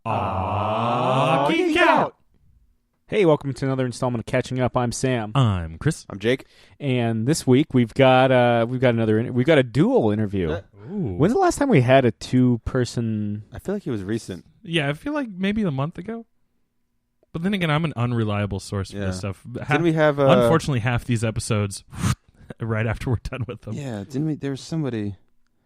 Geek Out! Hey, welcome to another installment of Catching Up. I'm Sam. I'm Chris. I'm Jake. And this week we've got a dual interview. Ooh. When's the last time we had a two-person? I feel like it was recent. Yeah, I feel like maybe a month ago. But then again, I'm an unreliable source for this stuff. Didn't we have? Unfortunately, half these episodes right after we're done with them. Yeah, didn't we? There was somebody.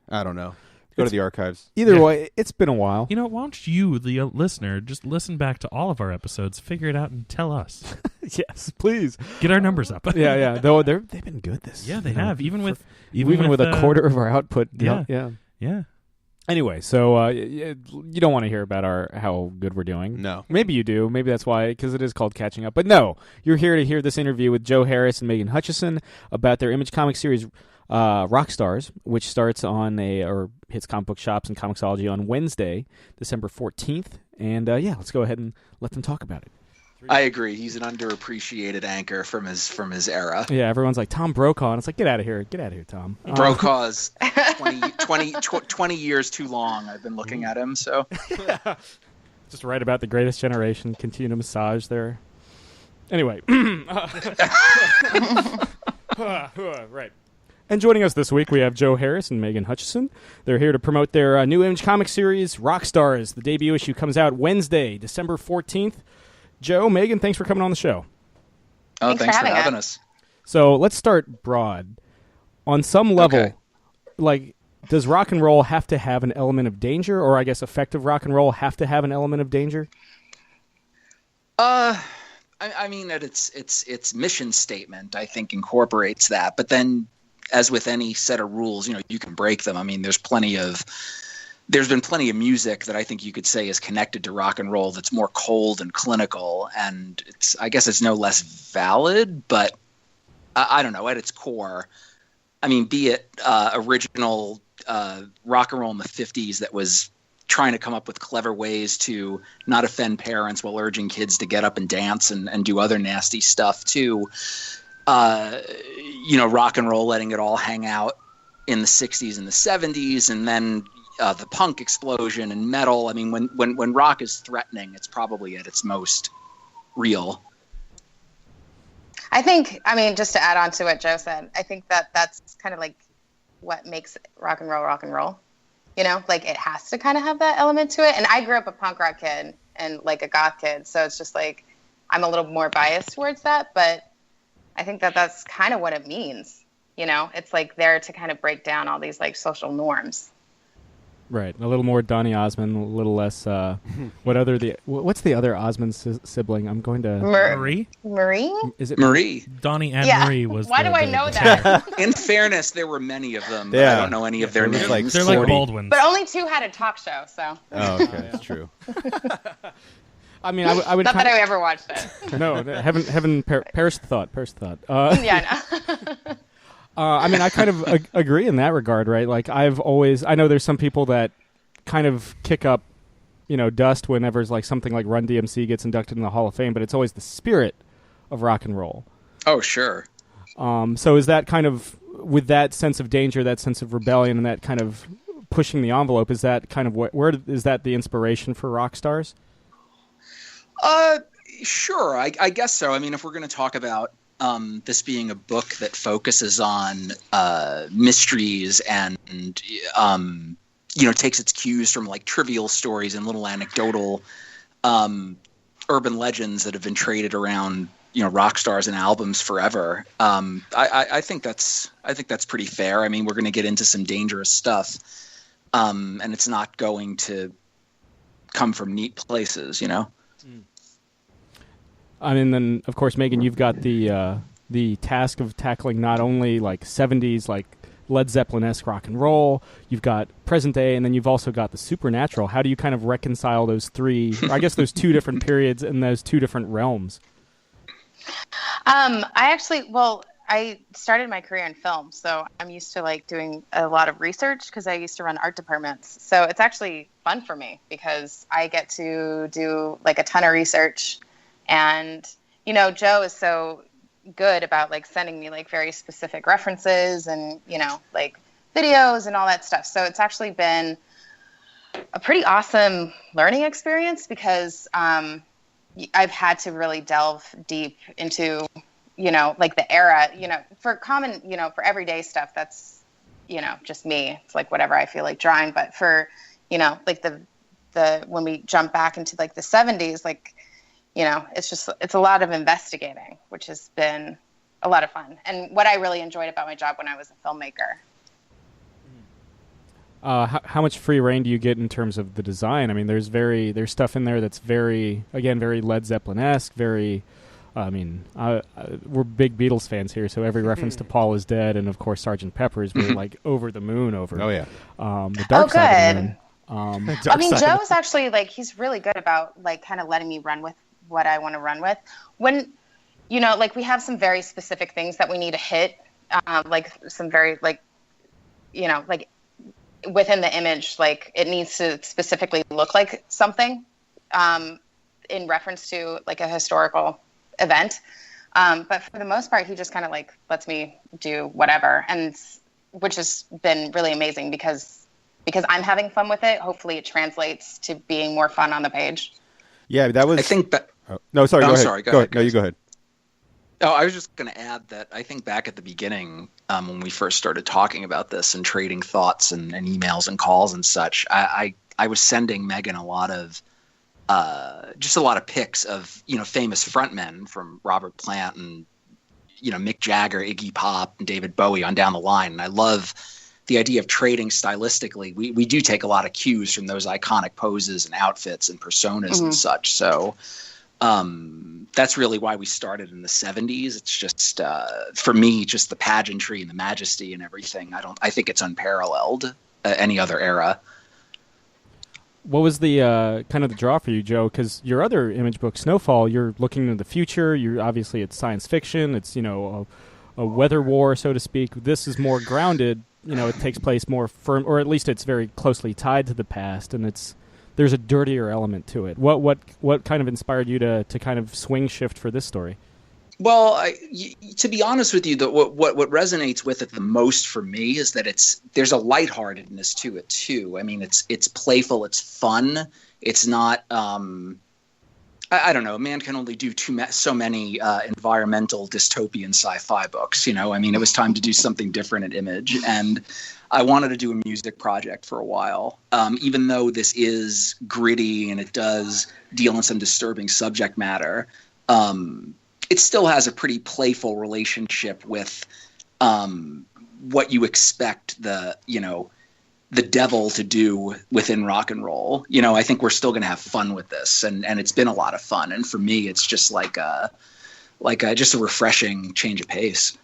I don't know. Go to the archives. Either way, it's been a while. You know, why don't you, the listener, just listen back to all of our episodes, figure it out, and tell us. Yes, please. Get our numbers up. Yeah. Though they've been good this. Yeah, they have. Even with a quarter of our output. Yeah. Anyway, so you don't want to hear about how good we're doing. No. Maybe you do. Maybe that's why, because it is called Catching Up. But no, you're here to hear this interview with Joe Harris and Megan Hutchison about their Image comic series Rockstars, which starts or hits comic book shops and Comixology on Wednesday, December 14th. And let's go ahead and let them talk about it. I agree. He's an underappreciated anchor from his era. Yeah, everyone's like, Tom Brokaw. And it's like, get out of here, Tom. Brokaw's 20 years too long. I've been looking at him, so. Just write about the Greatest Generation, continue to massage there. Anyway. Right. And joining us this week, we have Joe Harris and Megan Hutchison. They're here to promote their new Image comic series, Rockstars. The debut issue comes out Wednesday, December 14th. Joe, Megan, thanks for coming on the show. Oh, thanks for having us. So let's start broad. On some level, does rock and roll have to have an element of danger, or I guess effective rock and roll have to have an element of danger? I mean, at its mission statement, I think, incorporates that. But then, as with any set of rules, you can break them. I mean, there's been plenty of music that I think you could say is connected to rock and roll that's more cold and clinical, and I guess it's no less valid, but I don't know, at its core, I mean, be it original rock and roll in the 50s that was trying to come up with clever ways to not offend parents while urging kids to get up and dance and do other nasty stuff too. Rock and roll letting it all hang out in the 60s and the 70s, and then the punk explosion and metal. I mean, when rock is threatening, it's probably at its most real. I think, just to add on to what Joe said, I think that's kind of like what makes rock and roll. It has to kind of have that element to it. And I grew up a punk rock kid and like a goth kid, so it's just like I'm a little more biased towards that, but I think that's kind of what it means. It's like there to kind of break down all these like social norms. Right, a little more Donny Osmond, a little less. What's the other Osmond sibling? I'm going to Marie. Is it Marie? Donny and Marie was. Why do I know that? In fairness, there were many of them. Yeah. I don't know any of their names. They're like Baldwins. But only two had a talk show, so. Oh, okay, that's true. I mean, I would not that I ever watched it. No, heaven perish the thought. Yeah, no. I kind of agree in that regard, right? Like I know there's some people that kind of kick up, dust whenever like something like Run DMC gets inducted in the Hall of Fame, but it's always the spirit of rock and roll. Oh, sure. So is that kind of, with that sense of danger, that sense of rebellion, and that kind of pushing the envelope, is that kind of where is that the inspiration for Rockstars? Sure. I guess so. I mean, if we're going to talk about this being a book that focuses on mysteries and takes its cues from like trivial stories and little anecdotal urban legends that have been traded around rock stars and albums forever. I think that's pretty fair. I mean, we're going to get into some dangerous stuff, and it's not going to come from neat places, I mean, then of course, Megan, you've got the task of tackling not only like 70s like Led Zeppelin-esque rock and roll, you've got present day, and then you've also got the supernatural. How do you kind of reconcile those three, or I guess those two different periods and those two different realms? I started my career in film, so I'm used to like doing a lot of research because I used to run art departments. So it's actually fun for me because I get to do like a ton of research. And, Joe is so good about like sending me like very specific references and, like videos and all that stuff. So it's actually been a pretty awesome learning experience because I've had to really delve deep into, like the era, for common, for everyday stuff, that's, just me. It's like whatever I feel like drawing. But for, like the when we jump back into like the 70s, like, it's a lot of investigating, which has been a lot of fun. And what I really enjoyed about my job when I was a filmmaker. How much free reign do you get in terms of the design? I mean, there's stuff in there that's very Led Zeppelin-esque, very. We're big Beatles fans here, so every reference to Paul is Dead and of course Sgt. Pepper's we're like over the moon over. Oh yeah. The Dark Side of the Moon. Joe's actually like he's really good about like kind of letting me run with what I want to run with. When like we have some very specific things that we need to hit, like some very like like within the image, like it needs to specifically look like something in reference to like a historical event. But for the most part, he just kind of like lets me do whatever, and which has been really amazing because I'm having fun with it. Hopefully it translates to being more fun on the page. Yeah, that was. I think. No, sorry. Go ahead. Sorry. Go ahead. No, you go ahead. Oh, I was just going to add that I think back at the beginning, when we first started talking about this and trading thoughts and emails and calls and such, I was sending Megan a lot of pics of famous frontmen from Robert Plant and Mick Jagger, Iggy Pop, and David Bowie on down the line. And I love the idea of trading stylistically. We do take a lot of cues from those iconic poses and outfits and personas and such. So. That's really why we started in the 70s. It's just for me, just the pageantry and the majesty and everything. I think it's unparalleled any other era. What was the kind of the draw for you, Joe? Because your other image book, Snowfall, you're looking into the future. You're obviously it's science fiction. It's a weather war, so to speak. This is more grounded. It takes place more firm, or at least it's very closely tied to the past, and there's a dirtier element to it. What kind of inspired you to kind of swing shift for this story? Well, to be honest with you, what resonates with it the most for me is that there's a lightheartedness to it too. I mean, it's playful, it's fun. It's not. I don't know. A man can only do so many environmental dystopian sci-fi books. I mean, it was time to do something different at Image, and I wanted to do a music project for a while. Even though this is gritty and it does deal in some disturbing subject matter, it still has a pretty playful relationship with what you expect the devil to do within rock and roll. I think we're still going to have fun with this, and it's been a lot of fun. And for me, it's just just a refreshing change of pace.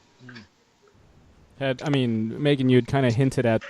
Megan, you'd kind of hinted at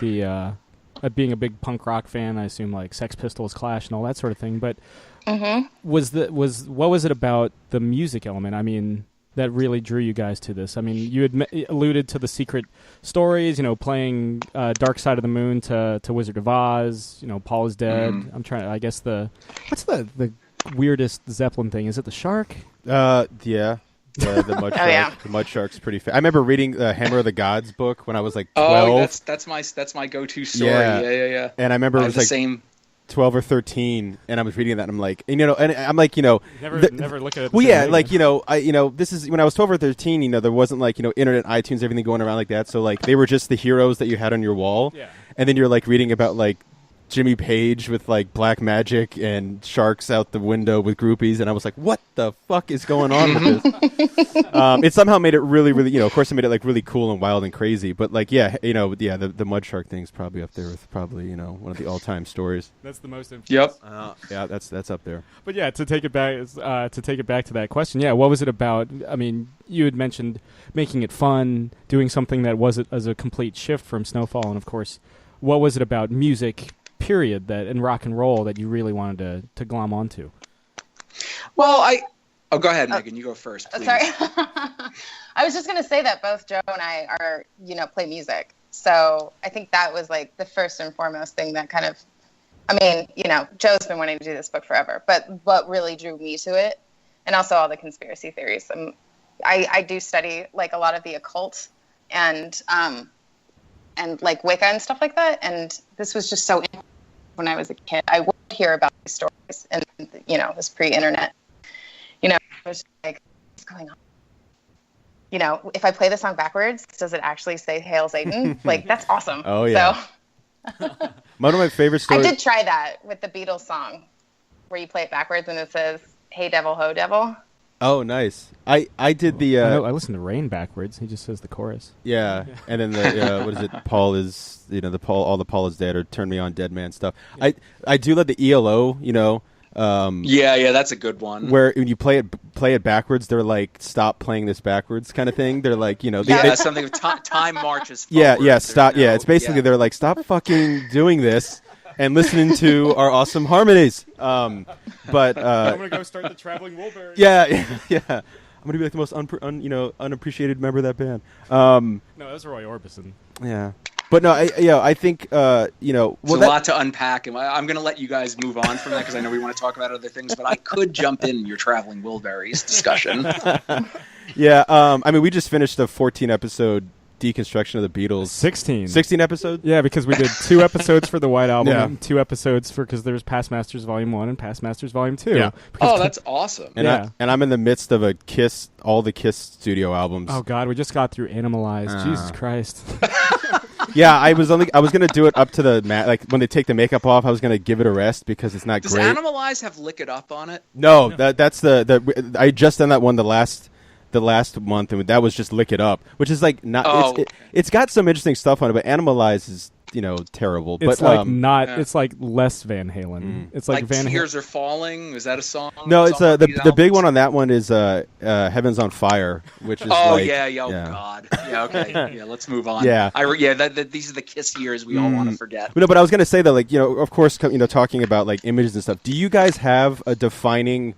at being a big punk rock fan. I assume like Sex Pistols, Clash, and all that sort of thing. But what was it about the music element? I mean, that really drew you guys to this. I mean, you had alluded to the secret stories. Playing Dark Side of the Moon to Wizard of Oz. Paul is Dead. I'm trying. I guess what's the weirdest Zeppelin thing? Is it the shark? Yeah. The mud shark. Yeah. The mud shark's pretty. I remember reading the Hammer of the Gods book when I was like 12. Oh, that's my go-to story. Yeah. And I remember it was like same 12 or 13, and I was reading that, and I'm like, and I'm like, never look at it. Well, yeah, like this is when I was 12 or 13. There wasn't like internet, iTunes, everything going around like that. So like they were just the heroes that you had on your wall. Yeah. And then you're like reading about like Jimmy Page with like black magic and sharks out the window with groupies, and I was like, what the fuck is going on with this? It somehow made it really, really, of course it made it like really cool and wild and crazy, but like, the mud shark thing's probably up there with probably, one of the all-time stories. That's the most Yep. Yeah, that's up there. But yeah, to take it back to that question, yeah, what was it about? I mean, you had mentioned making it fun, doing something that wasn't as a complete shift from Snowfall, and of course, what was it about music period that in rock and roll that you really wanted to glom onto? Well, go ahead, Megan. You go first, please. Sorry. I was just going to say that both Joe and I are, play music. So I think that was like the first and foremost thing that kind of, Joe's been wanting to do this book forever, but what really drew me to it, and also all the conspiracy theories. I do study like a lot of the occult and like Wicca and stuff like that. And this was just so when I was a kid, I would hear about these stories, and it was pre-internet. I was just like, what's going on? If I play the song backwards, does it actually say "Hail Satan"? Like, that's awesome. Oh yeah. So, one of my favorite stories. I did try that with the Beatles song, where you play it backwards and it says "Hey Devil, Ho Devil." Oh, nice. I did the. I listened to Rain backwards. He just says the chorus. Yeah, and then the what is it? Paul is all the Paul is dead or Turn Me On Dead Man stuff. Yeah. I do love the ELO. Yeah, that's a good one. Where when you play it backwards, they're like, "Stop playing this backwards," kind of thing. They're like, something. Time marches forward. Yeah. Stop. Yeah, it's basically they're like, "Stop fucking doing this." And listening to our awesome harmonies. But I'm gonna go start the Traveling Wilburys. Yeah. I'm gonna be like the most unappreciated member of that band. No, that was Roy Orbison. Yeah, but no, I think Well, it's a lot to unpack, and I'm gonna let you guys move on from that because I know we want to talk about other things. But I could jump in your Traveling Wilburys discussion. Yeah, we just finished a 14-episode deconstruction of the Beatles. 16 episodes. Yeah, because we did 2 episodes for the White Album and 2 episodes because there's Past Masters Volume 1 and Past Masters Volume 2. Yeah. Oh, that's awesome. And I'm in the midst of all the Kiss studio albums. Oh God, we just got through Animalized. Jesus Christ. Yeah, I was gonna do it up to the when they take the makeup off. I was gonna give it a rest because it's not great. Does Animalize have Lick It Up on it? No, that's I just done that one the last month, and that was just Lick It Up, which is like not. It's got some interesting stuff on it, but Animalize is terrible. It's but it's like less Van Halen. It's like Van Tears Are Falling. Is that a song? No, it's the big one on that one is Heaven's on Fire, which is God. Yeah, okay. Yeah, let's move on. Yeah. These are the Kiss years we all want to forget. No, but I was gonna say that of course talking about like images and stuff. Do you guys have a defining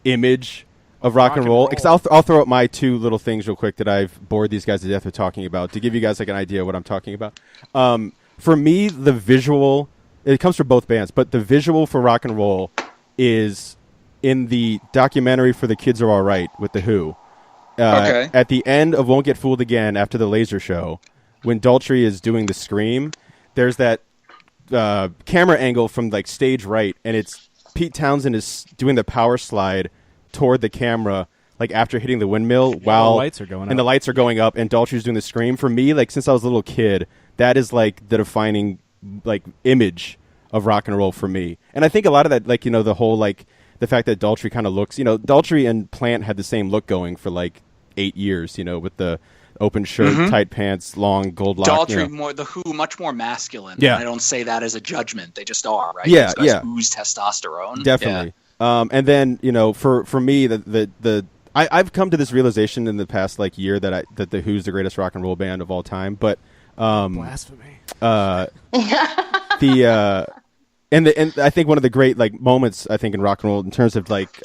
image of rock and roll? Because I'll throw out my 2 little things real quick that I've bored these guys to death with talking about to give you guys like an idea of what I'm talking about. For me, the visual, it comes from both bands, but the visual for rock and roll is in the documentary for The Kids Are All Right with The Who. Okay. At the end of Won't Get Fooled Again, after the laser show, when Daltrey is doing the scream, there's that camera angle from like stage right, and it's Pete Townsend is doing the power slide toward the camera, like after hitting the windmill, while the lights are going up. And the lights are going up, and Daltrey's doing the scream. For me, like since I was a little kid, that is like the defining like image of rock and roll for me. And I think a lot of that, like the whole like the fact that Daltrey kind of looks, Daltrey and Plant had the same look going for like 8 years, with the open shirt, tight pants, long gold lock. Daltrey, the Who, much more masculine. Yeah, I don't say that as a judgment; they just are, right? Yeah, Those guys ooze testosterone. Definitely. Yeah. And then for me, I've come to this realization in the past like year that the Who's the greatest rock and roll band of all time. But blasphemy. And I think one of the great like moments I think in rock and roll in terms of like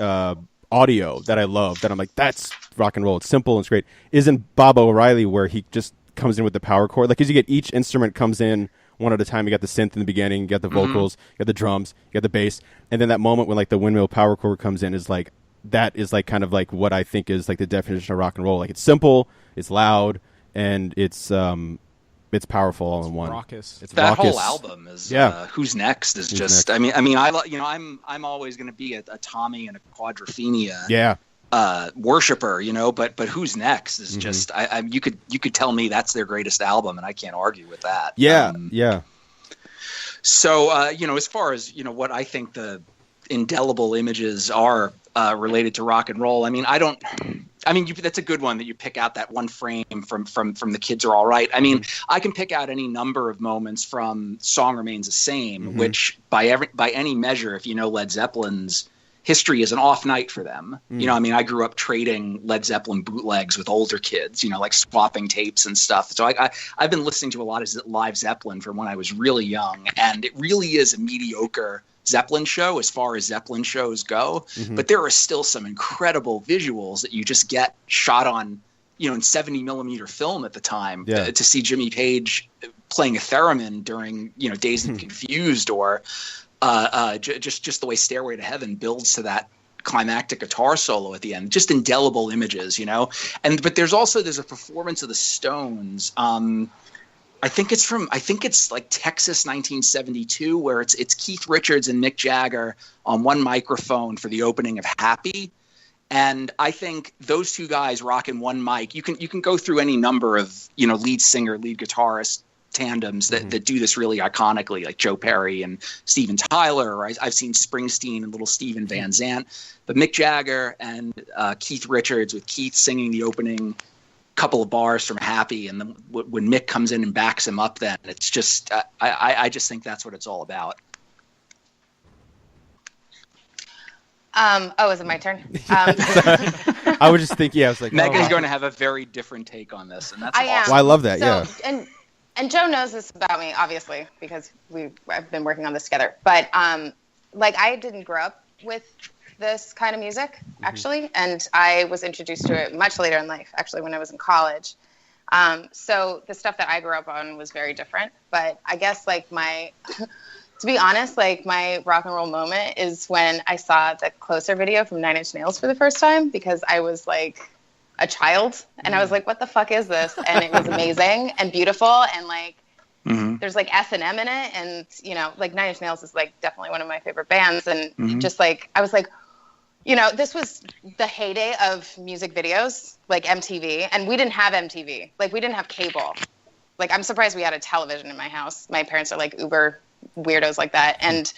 audio that I love, that I'm like, that's rock and roll. It's simple and it's great. Is in Bob O'Reilly, where he just comes in with the power chord. Like, as you get each instrument comes in one at a time. You got the synth in the beginning, you got the vocals, you got the drums, you got the bass, and then that moment when like the windmill power chord comes in is like, that is like kind of like what I think is like the definition of rock and roll. Like, it's simple, it's loud, and it's powerful all in one. Raucous. It's that raucous. whole album is. Yeah. Who's Next is Who's just. Next? I mean, I'm always going to be a Tommy and a Quadrophenia. Yeah. Worshiper, but Who's Next is just. You could tell me that's their greatest album, and I can't argue with that. Yeah. Yeah. So as far as what I think the indelible images are related to rock and roll. I mean, that's a good one that you pick out, that one frame from The Kids Are All Right. I mean, I can pick out any number of moments from Song Remains the Same, which by any measure, if you know Led Zeppelin's history, is an off night for them. I mean, I grew up trading Led Zeppelin bootlegs with older kids, like swapping tapes and stuff. So I've been listening to a lot of live Zeppelin from when I was really young, and it really is a mediocre Zeppelin show as far as Zeppelin shows go, but there are still some incredible visuals that you just get shot on, in 70 millimeter film at the time. To see Jimmy Page playing a theremin during, Dazed and Confused, or just the way Stairway to Heaven builds to that climactic guitar solo at the end, just indelible images, but there's a performance of the Stones, I think it's like Texas 1972, where it's Keith Richards and Mick Jagger on one microphone for the opening of Happy. And I think those two guys rocking one mic. You can go through any number of, lead singer, lead guitarist tandems that do this really iconically, like Joe Perry and Steven Tyler, or I've seen Springsteen and little Steven Van Zandt. But Mick Jagger and Keith Richards, with Keith singing the opening couple of bars from Happy, and then when Mick comes in and backs him up, then it's just I just think that's what it's all about. Is it my turn? I was just thinking, I was like, Megan's going to have a very different take on this, and that's awesome. Well, I love that. And Joe knows this about me, obviously, because I've been working on this together. But I didn't grow up with this kind of music, actually, and I was introduced to it much later in life, actually, when I was in college. So the stuff that I grew up on was very different. But I guess to be honest, my rock and roll moment is when I saw the Closer video from Nine Inch Nails for the first time, because I was like a child, and I was like, what the fuck is this? And it was amazing and beautiful, and there's S&M in it, and Nine Inch Nails is definitely one of my favorite bands, and just I was like, this was the heyday of music videos, like MTV, and we didn't have MTV, we didn't have cable. I'm surprised we had a television in my house. My parents are uber weirdos like that, and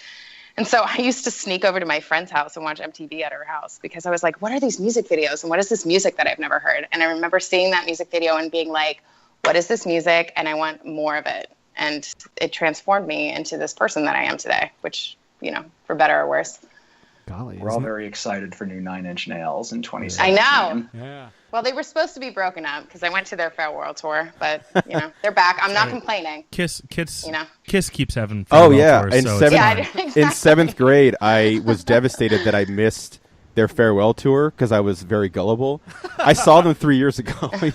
so I used to sneak over to my friend's house and watch MTV at her house, because I was like, what are these music videos, and what is this music that I've never heard? And I remember seeing that music video and being like, what is this music, and I want more of it. And it transformed me into this person that I am today, which, for better or worse. Golly, we're all very excited for new Nine Inch Nails in 2017. I know. Yeah. Well, they were supposed to be broken up, because I went to their farewell tour, but they're back. I'm not complaining. Kiss keeps having farewell tours. In seventh grade, I was devastated that I missed their farewell tour because I was very gullible. I saw them 3 years ago. You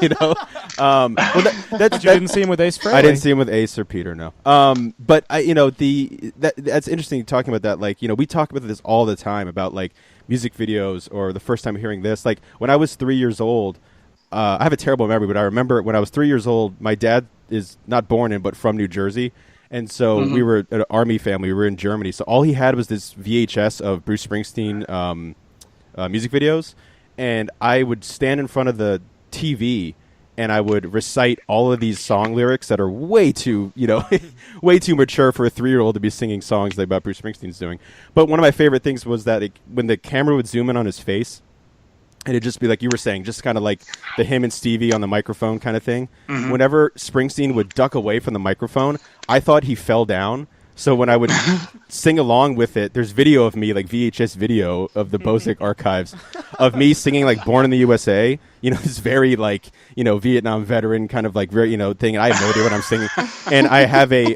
didn't see him with Ace Frehley. I didn't see him with Ace or Peter. No. But that's interesting talking about that. We talk about this all the time about music videos, or the first time hearing this. When I was 3 years old, I have a terrible memory, but I remember when I was 3 years old, my dad is not born in, but from New Jersey. And so we were an army family. We were in Germany. So all he had was this VHS of Bruce Springsteen music videos. And I would stand in front of the TV and I would recite all of these song lyrics that are way too mature for a 3-year-old to be singing songs about Bruce Springsteen's doing. But one of my favorite things was that when the camera would zoom in on his face, and it'd just be like you were saying, just kind of like the him and Stevie on the microphone kind of thing. Whenever Springsteen would duck away from the microphone, I thought he fell down. So when I would sing along with it, there's video of me, VHS video of the Bosick archives, of me singing Born in the USA. This very Vietnam veteran kind of very thing. And I have no idea what I'm singing. And I have a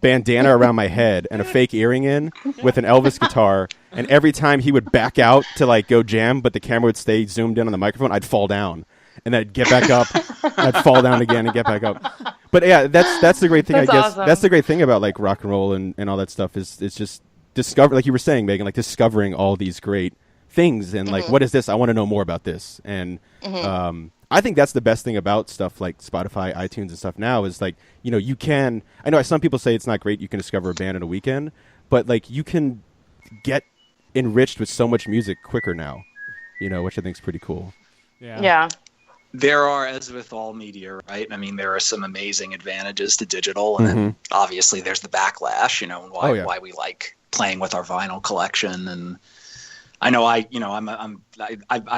bandana around my head and a fake earring in with an Elvis guitar. And every time he would back out to go jam, but the camera would stay zoomed in on the microphone, I'd fall down. And then I'd get back up, I'd fall down again and get back up. But yeah, that's the great thing, I guess. Awesome. That's the great thing about rock and roll and all that stuff is it's just discover, like you were saying, Megan, discovering all these great things and what is this? I want to know more about this. And I think that's the best thing about stuff like Spotify, iTunes and stuff now is you can, I know some people say it's not great, you can discover a band in a weekend, but you can get enriched with so much music quicker now, which I think is pretty cool. Yeah. There are, as with all media, right? I mean, there are some amazing advantages to digital, and then obviously there's the backlash, and why we like playing with our vinyl collection. And I know I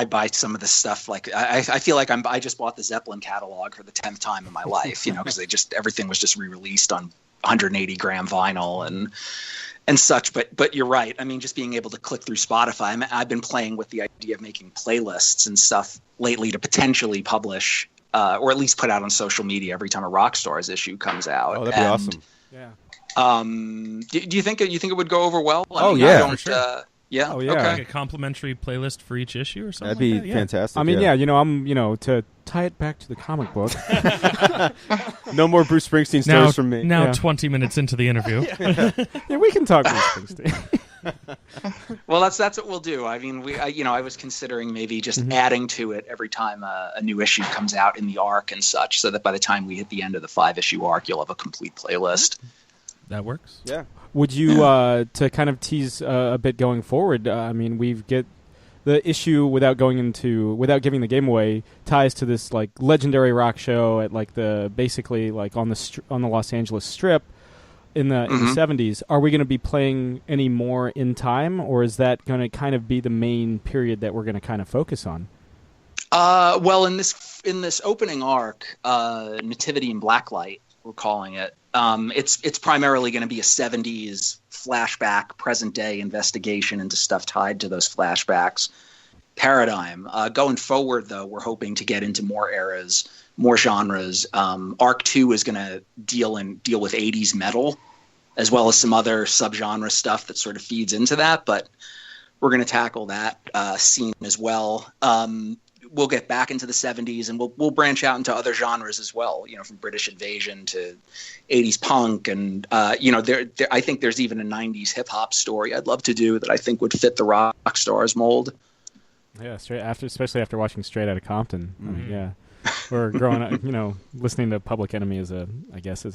buy some of this stuff. I feel like I just bought the Zeppelin catalog for the 10th time in my life, because everything was just re-released on 180 gram vinyl and such. But you're right. I mean, just being able to click through Spotify. I've been playing with the idea of making playlists and stuff lately to potentially publish or at least put out on social media every time a Rockstars issue comes out. Oh, that'd be awesome. Yeah. Do you think it would go over well? For sure. Yeah. Oh, yeah. Okay. Like a complimentary playlist for each issue or something. That'd be fantastic. I mean, I'm to tie it back to the comic book. No more Bruce Springsteen stories from me. Now 20 minutes into the interview. Yeah, we can talk Bruce Springsteen. Well, that's what we'll do. I mean, I was considering maybe just adding to it every time a new issue comes out in the arc and such, so that by the time we hit the end of the 5-issue arc, you'll have a complete playlist. That works. Yeah. Would you, to kind of tease a bit going forward, I mean, we get the issue without giving the game away ties to this like legendary rock show at like basically like on the Los Angeles Strip in the 70s. Are we going to be playing any more in time, or is that going to kind of be the main period that we're going to kind of focus on? Well, in this opening arc, Nativity and Blacklight, we're calling it. It's primarily going to be a 70s flashback, present day investigation into stuff tied to those flashbacks paradigm. Going forward, though, we're hoping to get into more eras, more genres. Arc 2 is going to deal with 80s metal, as well as some other subgenre stuff that sort of feeds into that. But we're going to tackle that scene as well. We'll get back into the 70s, and we'll branch out into other genres as well, from British Invasion to 80s punk. And, I think there's even a 90s hip hop story I'd love to do that I think would fit the Rockstars mold. Yeah, especially after watching Straight Outta Compton. I mean, yeah. Or growing up, listening to Public Enemy as a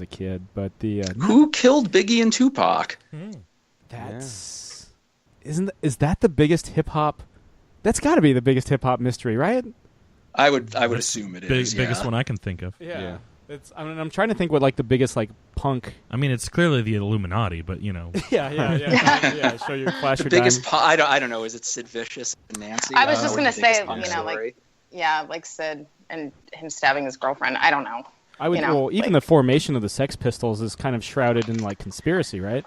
kid. But who killed Biggie and Tupac? Is that the biggest hip hop? That's got to be the biggest hip hop mystery, right? I would assume it is. Biggest one I can think of. Yeah. I'm trying to think what like the biggest like punk. I mean, it's clearly the Illuminati, but Yeah. Show your flash. The your biggest. diamond. I don't know. Is it Sid Vicious and Nancy? I was just gonna say, story? like Sid and him stabbing his girlfriend. I don't know. I would. Even the formation of the Sex Pistols is kind of shrouded in like conspiracy, right?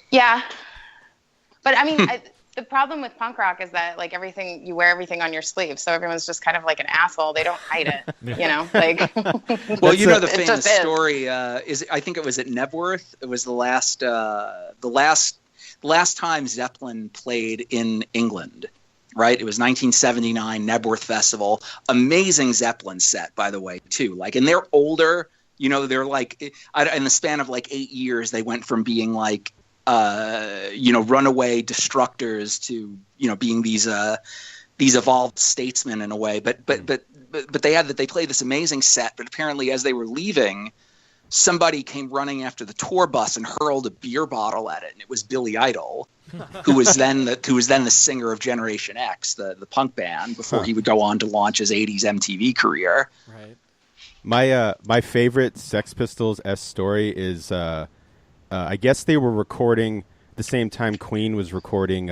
Yeah, but I mean. The problem with punk rock is that like you wear everything on your sleeve, so everyone's just kind of like an asshole. They don't hide it, like. Well, the famous story is I think it was at Nebworth. It was the last time Zeppelin played in England, right? It was 1979 Nebworth Festival. Amazing Zeppelin set, by the way, too. Like, and they're older. They're like in the span of like 8 years, they went from being like. Runaway destructors to being these evolved statesmen in a way, but they played this amazing set. But apparently, as they were leaving, somebody came running after the tour bus and hurled a beer bottle at it, and it was Billy Idol, who was then the singer of Generation X, the punk band, before he would go on to launch his '80s MTV career. Right. My favorite Sex Pistols story is. I guess they were recording the same time Queen was recording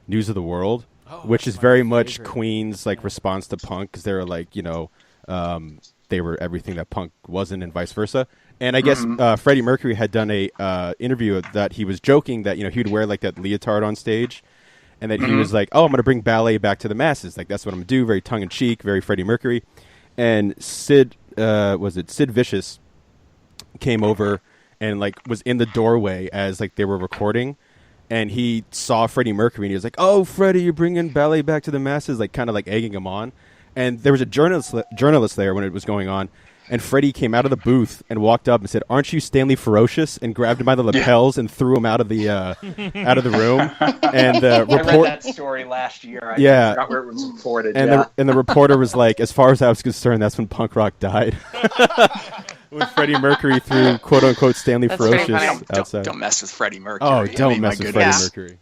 News of the World, which is very much Queen's like response to punk, because they were like, they were everything that punk wasn't and vice versa. And I guess Freddie Mercury had done a interview that he was joking that, he would wear like that leotard on stage, and that he was like, oh, I'm going to bring ballet back to the masses. Like, that's what I'm going to do. Very tongue-in-cheek, very Freddie Mercury. And Sid Vicious came over and like was in the doorway as like they were recording, and he saw Freddie Mercury, and he was like, "Oh, Freddie, you're bringing ballet back to the masses," like kind of like egging him on. And there was a journalist there when it was going on, and Freddie came out of the booth and walked up and said, "Aren't you Stanley Ferocious?" and grabbed him by the lapels and threw him out of the room. And I read that story last year. I forgot where it was reported. And the reporter was like, "As far as I was concerned, that's when punk rock died." When Freddie Mercury threw "quote unquote" Stanley Ferocious outside. Don't mess with Freddie Mercury. Oh, don't mess with Freddie Mercury.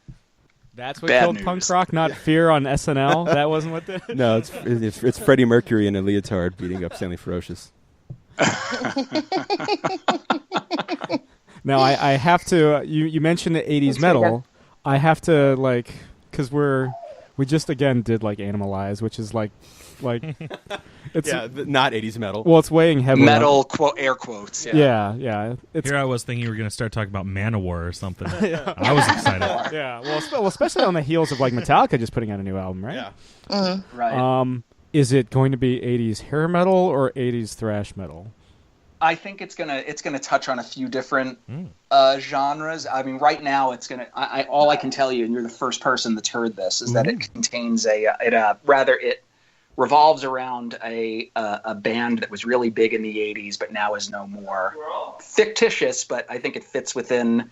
That's what killed punk rock, not fear on SNL. That wasn't what the. No, it's Freddie Mercury in a leotard beating up Stanley Ferocious. Now I have to. You mentioned the '80s metal. I have to because we just again did like Animalize, which is like it's not '80s metal. Well, it's weighing heavily. Metal air quotes. Yeah. Here I was thinking you were going to start talking about Manowar or something. I was excited. Yeah. Well, especially on the heels of like Metallica just putting out a new album, right? Yeah. Mm-hmm. Right. Is it going to be '80s hair metal or '80s thrash metal? I think it's gonna touch on a few different genres. I mean, right now it's gonna. All I can tell you, and you're the first person that's heard this, is that it contains it revolves around a band that was really big in the '80s, but now is no more. Fictitious, but I think it fits within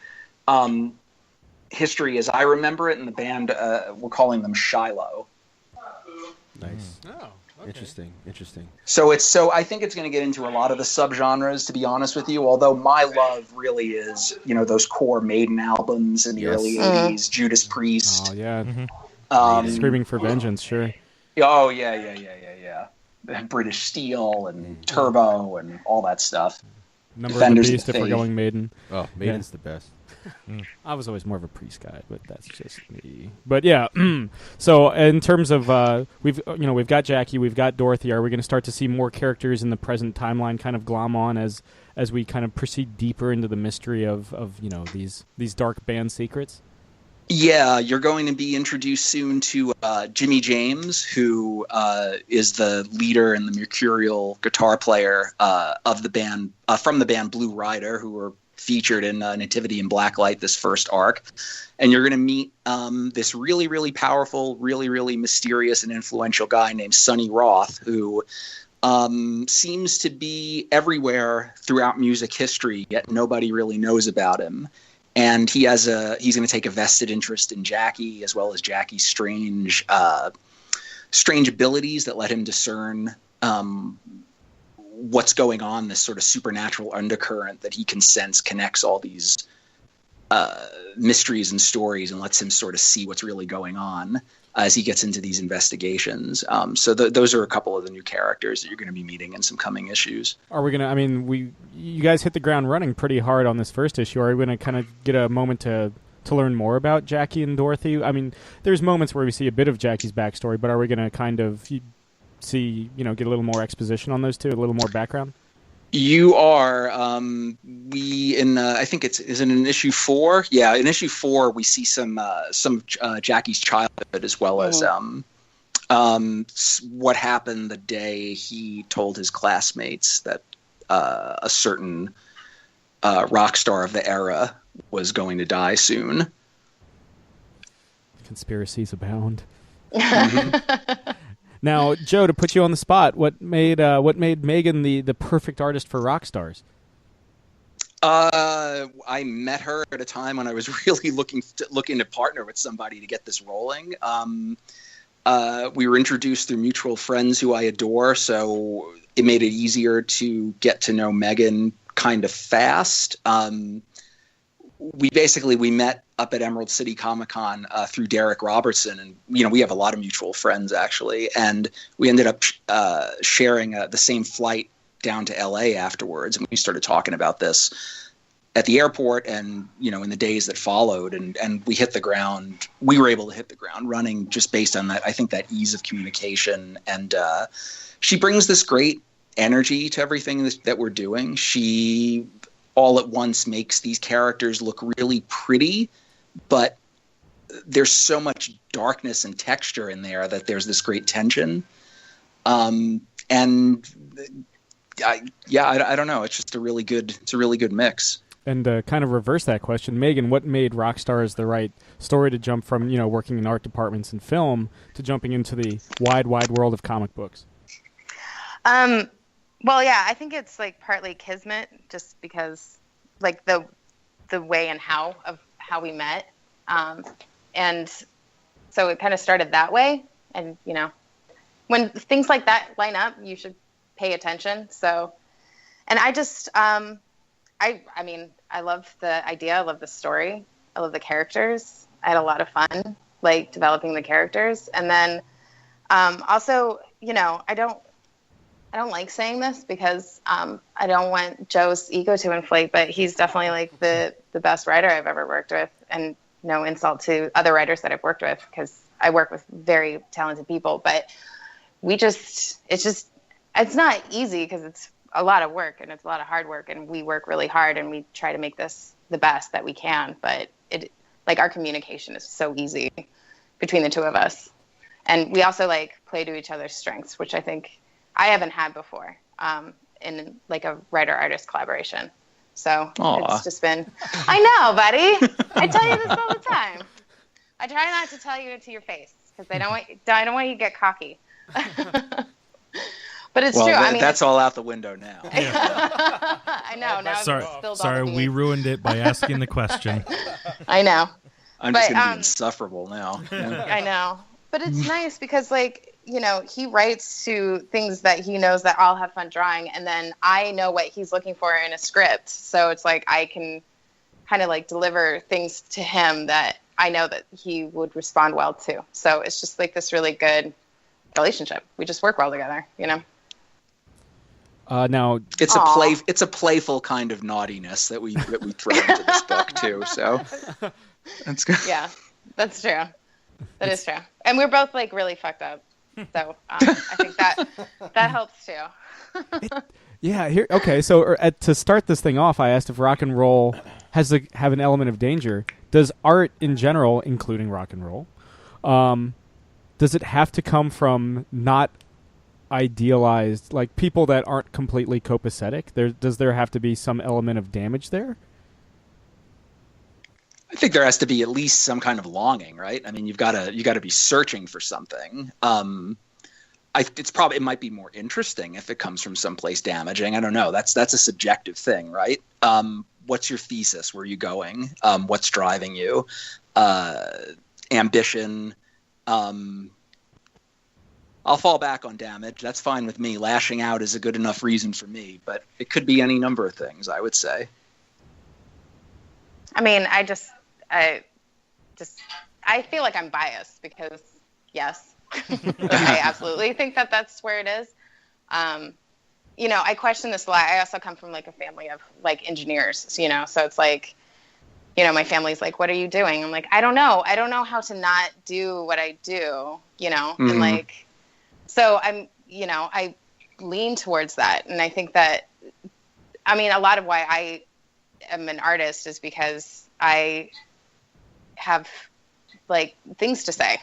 history as I remember it, and the band we're calling them Shiloh. Nice. Oh, okay. Interesting. So I think it's going to get into a lot of the subgenres, to be honest with you. Although my love really is, those core Maiden albums in the early '80s, Judas Priest. Oh yeah, Screaming for Vengeance, sure. Oh yeah. British Steel and Turbo and all that stuff. Number Defenders of the Beast of if we're Faith. going Maiden. Oh, Maiden's the best. I was always more of a Priest guy, but that's just me. But yeah, so in terms of we've got Jackie, we've got Dorothy. Are we going to start to see more characters in the present timeline kind of glom on as we kind of proceed deeper into the mystery of these dark band secrets? Yeah, you're going to be introduced soon to Jimmy James, who is the leader and the mercurial guitar player of the band from the band Blue Rider, who were featured in Nativity in Blacklight, this first arc. And you're going to meet this really, really powerful, really, really mysterious and influential guy named Sonny Roth, who seems to be everywhere throughout music history, yet nobody really knows about him. And he's going to take a vested interest in Jackie, as well as Jackie's strange abilities that let him discern what's going on, this sort of supernatural undercurrent that he can sense connects all these mysteries and stories and lets him sort of see what's really going on as he gets into these investigations. So those are a couple of the new characters that you're going to be meeting in some coming issues. Are we going to, you guys hit the ground running pretty hard on this first issue. Are we going to kind of get a moment to learn more about Jackie and Dorothy? I mean, there's moments where we see a bit of Jackie's backstory, but are we going to kind of see, get a little more exposition on those two, a little more background? You are. I think is it in issue 4? Yeah, in issue 4 we see some Jackie's childhood, as well as what happened the day he told his classmates that a certain rock star of the era was going to die soon. Conspiracies abound. Now, Joe, to put you on the spot, what made Megan the perfect artist for Rockstars? I met her at a time when I was really looking to partner with somebody to get this rolling. We were introduced through mutual friends who I adore, so it made it easier to get to know Megan kind of fast. We met up at Emerald City Comic Con through Derek Robertson, and we have a lot of mutual friends actually, and we ended up sharing the same flight down to LA afterwards, and we started talking about this at the airport, and in the days that followed, and we were able to hit the ground running just based on that. I think that ease of communication, and she brings this great energy to everything that we're doing. She all at once makes these characters look really pretty, but there's so much darkness and texture in there that there's this great tension. I don't know. It's just a really good mix. And kind of reverse that question, Megan, what made Rockstars the right story to jump from, working in art departments and film to jumping into the wide world of comic books? Well, yeah, I think it's partly kismet, just because the way and how we met. And so it kind of started that way. And, when things like that line up, you should pay attention. So, and I just, I love the idea. I love the story. I love the characters. I had a lot of fun, developing the characters. And then, also, I don't like saying this because I don't want Joe's ego to inflate, but he's definitely the best writer I've ever worked with, and no insult to other writers that I've worked with, because I work with very talented people, but it's not easy because it's a lot of work and it's a lot of hard work, and we work really hard and we try to make this the best that we can, but our communication is so easy between the two of us, and we also play to each other's strengths, which I think I haven't had before in a writer-artist collaboration. So It's just been, I know, buddy. I tell you this all the time. I try not to tell you it to your face because I don't want you to get cocky. But it's true. That's all out the window now. I know. Now Sorry, we ruined it by asking the question. I know. I'm just going to be insufferable now. Yeah. I know. But it's nice because, like, you know, he writes to things that he knows that I'll have fun drawing, and then I know what he's looking for in a script. So it's like I can kind of like deliver things to him that I know that he would respond well to. So it's just like this really good relationship. We just work well together, you know? Now it's a playful kind of naughtiness that we throw into this book too. So that's good. Yeah, that's true. That is true. And we're both like really fucked up. So I think that helps too. Yeah. Here. Okay. So to start this thing off, I asked if rock and roll has to have an element of danger. Does art in general, including rock and roll, does it have to come from not idealized, like people that aren't completely copacetic? Does there have to be some element of damage there? I think there has to be at least some kind of longing, right? I mean, you got to be searching for something. It might be more interesting if it comes from someplace damaging. I don't know. That's a subjective thing, right? What's your thesis? Where are you going? What's driving you? Ambition. I'll fall back on damage. That's fine with me. Lashing out is a good enough reason for me, but it could be any number of things, I would say. I mean, I feel like I'm biased because, yes, I absolutely think that that's where it is. You know, I question this a lot. I also come from like a family of like engineers, you know, so it's like, you know, my family's like, what are you doing? I'm like, I don't know. I don't know how to not do what I do, you know, Mm-hmm. and like, so I'm, you know, I lean towards that. And I think that, I mean, a lot of why I am an artist is because I have like things to say,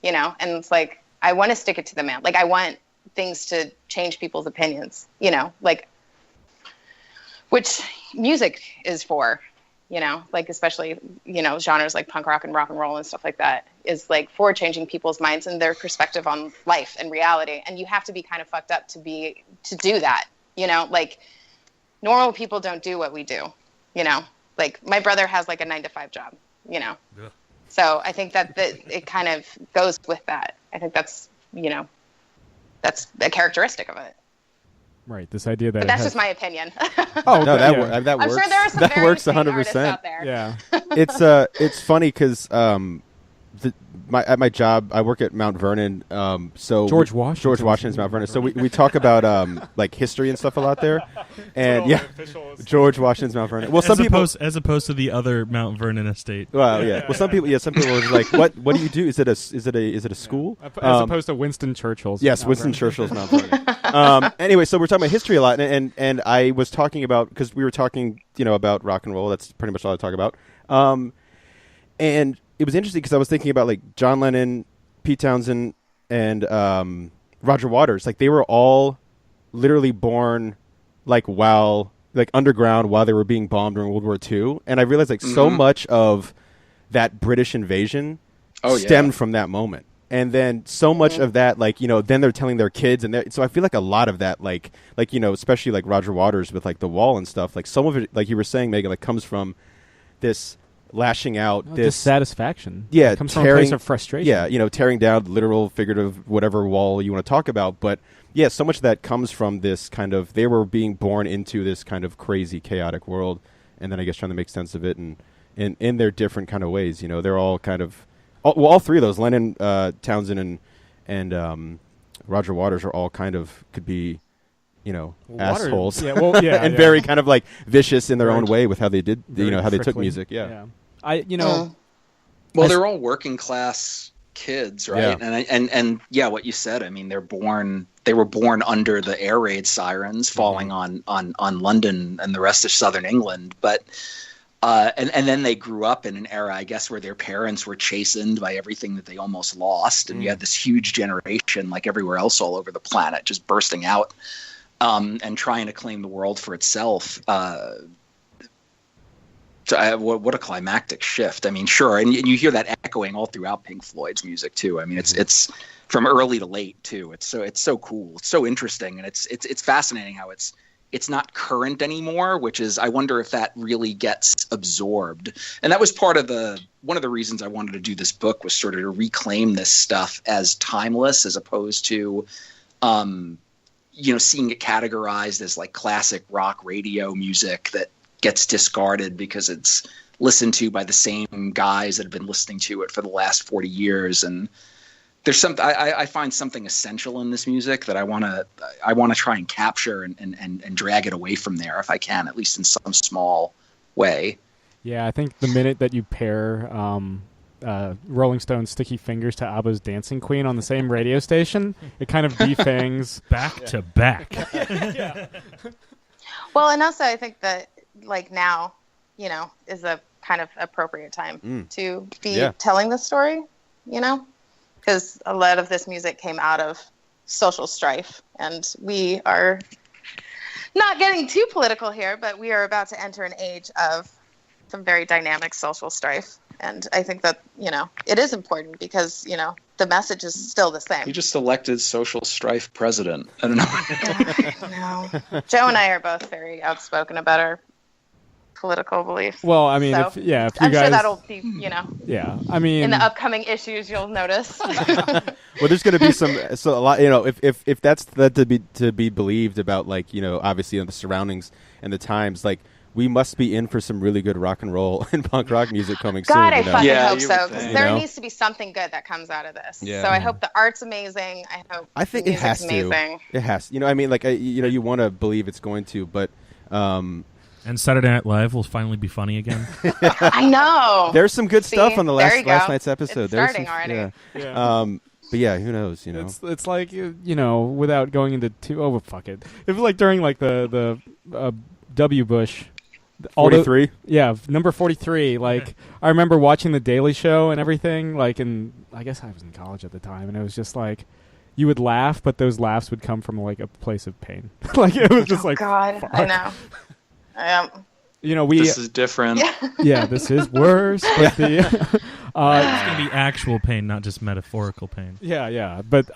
you know, and it's like, I want to stick it to the man. Like I want things to change people's opinions, you know, like, which music is for, you know, like especially, you know, genres like punk rock and roll and stuff like that is like for changing people's minds and their perspective on life and reality. And you have to be kind of fucked up to do that, you know, like normal people don't do what we do, you know, like my brother has like a 9-to-5 job, you know? Yeah. So I think that it kind of goes with that. I think that's, you know, that's a characteristic of it. Right. This idea that but that's just my opinion. Oh no, that works. I'm sure there are some that very works sane 100%. artists out there. Yeah. It's funny because at my job I work at Mount Vernon. So George Washington's Mount Vernon. So we talk about like history and stuff a lot there, and yeah, George Washington's Mount Vernon. Well, as opposed to the other Mount Vernon estate. Well, yeah. Well, some people were like, "What do you do? Is it a school?" As opposed to Winston Churchill's. Yes, Winston Churchill's Mount Vernon. Anyway, so we're talking about history a lot, and I was talking about because we were talking, you know, about rock and roll. That's pretty much all I talk about. And it was interesting because I was thinking about like John Lennon, Pete Townsend, and Roger Waters. Like they were all literally born like underground while they were being bombed during World War II. And I realized like so much of that British invasion stemmed from that moment. And then so much of that, like, you know, then they're telling their kids. And so I feel like a lot of that, like, you know, especially like Roger Waters with like The Wall and stuff, like some of it, like you were saying, Megan, like comes from this lashing out, this dissatisfaction. Yeah. It comes from a place of frustration. Yeah. You know, tearing down literal, figurative, whatever wall you want to talk about. But yeah, so much of that comes from this kind of, they were being born into this kind of crazy, chaotic world. And then I guess trying to make sense of it and in their different kind of ways. You know, they're all kind of, all three of those, Lennon, Townsend, and Roger Waters, are all kind of could be, you know, assholes. Yeah, well, yeah, and very kind of like vicious in their own way with how they did, you know, how they took music. Yeah. Well, they're all working class kids, right? Yeah. And yeah, what you said. I mean, they were born under the air raid sirens falling on London and the rest of southern England, but. And then they grew up in an era, I guess, where their parents were chastened by everything that they almost lost. And you had this huge generation, like everywhere else all over the planet, just bursting out and trying to claim the world for itself. What a climactic shift. I mean, sure. And you hear that echoing all throughout Pink Floyd's music, too. I mean, it's from early to late, too. It's so cool. It's so interesting. And it's fascinating how it's it's not current anymore, which is, I wonder if that really gets absorbed. And that was one of the reasons I wanted to do this book, was sort of to reclaim this stuff as timeless, as opposed to, seeing it categorized as like classic rock radio music that gets discarded because it's listened to by the same guys that have been listening to it for the last 40 years. And there's I find something essential in this music that I want to try and capture and drag it away from there if I can, at least in some small way. Yeah, I think the minute that you pair Rolling Stone's Sticky Fingers to ABBA's Dancing Queen on the same radio station, it kind of defangs back to back. Yeah. Well, and also I think that like now, is a kind of appropriate time to be telling the story, because a lot of this music came out of social strife, and we are not getting too political here, but we are about to enter an age of some very dynamic social strife. And I think that, it is important because, the message is still the same. You just elected social strife president. I don't know. No. Joe and I are both very outspoken about our political beliefs. Well, I mean, so if you I'm guys, sure that'll be, yeah, I mean, in the upcoming issues, you'll notice. Well, there's going to be a lot, if that's to be believed about, like, obviously the surroundings and the times, like, we must be in for some really good rock and roll and punk rock music coming soon. God, I fucking hope you so, would because think. there needs to be something good that comes out of this. Yeah. So I hope the art's amazing. I think it has amazing. to. It has. You want to believe it's going to, but. And Saturday Night Live will finally be funny again. I know. There's some good stuff on the there last you go. night's episode. It's There's starting already. Yeah. But yeah, who knows? it's like without going into fuck it. If like during like the W. Bush. 43. Number 43. Like I remember watching the Daily Show and everything. Like, and I guess I was in college at the time, and it was just like you would laugh, but those laughs would come from like a place of pain. Like it was just like, God, fuck. I know. This is different. Yeah, this is worse. But it's It's going to be actual pain, not just metaphorical pain. Yeah. But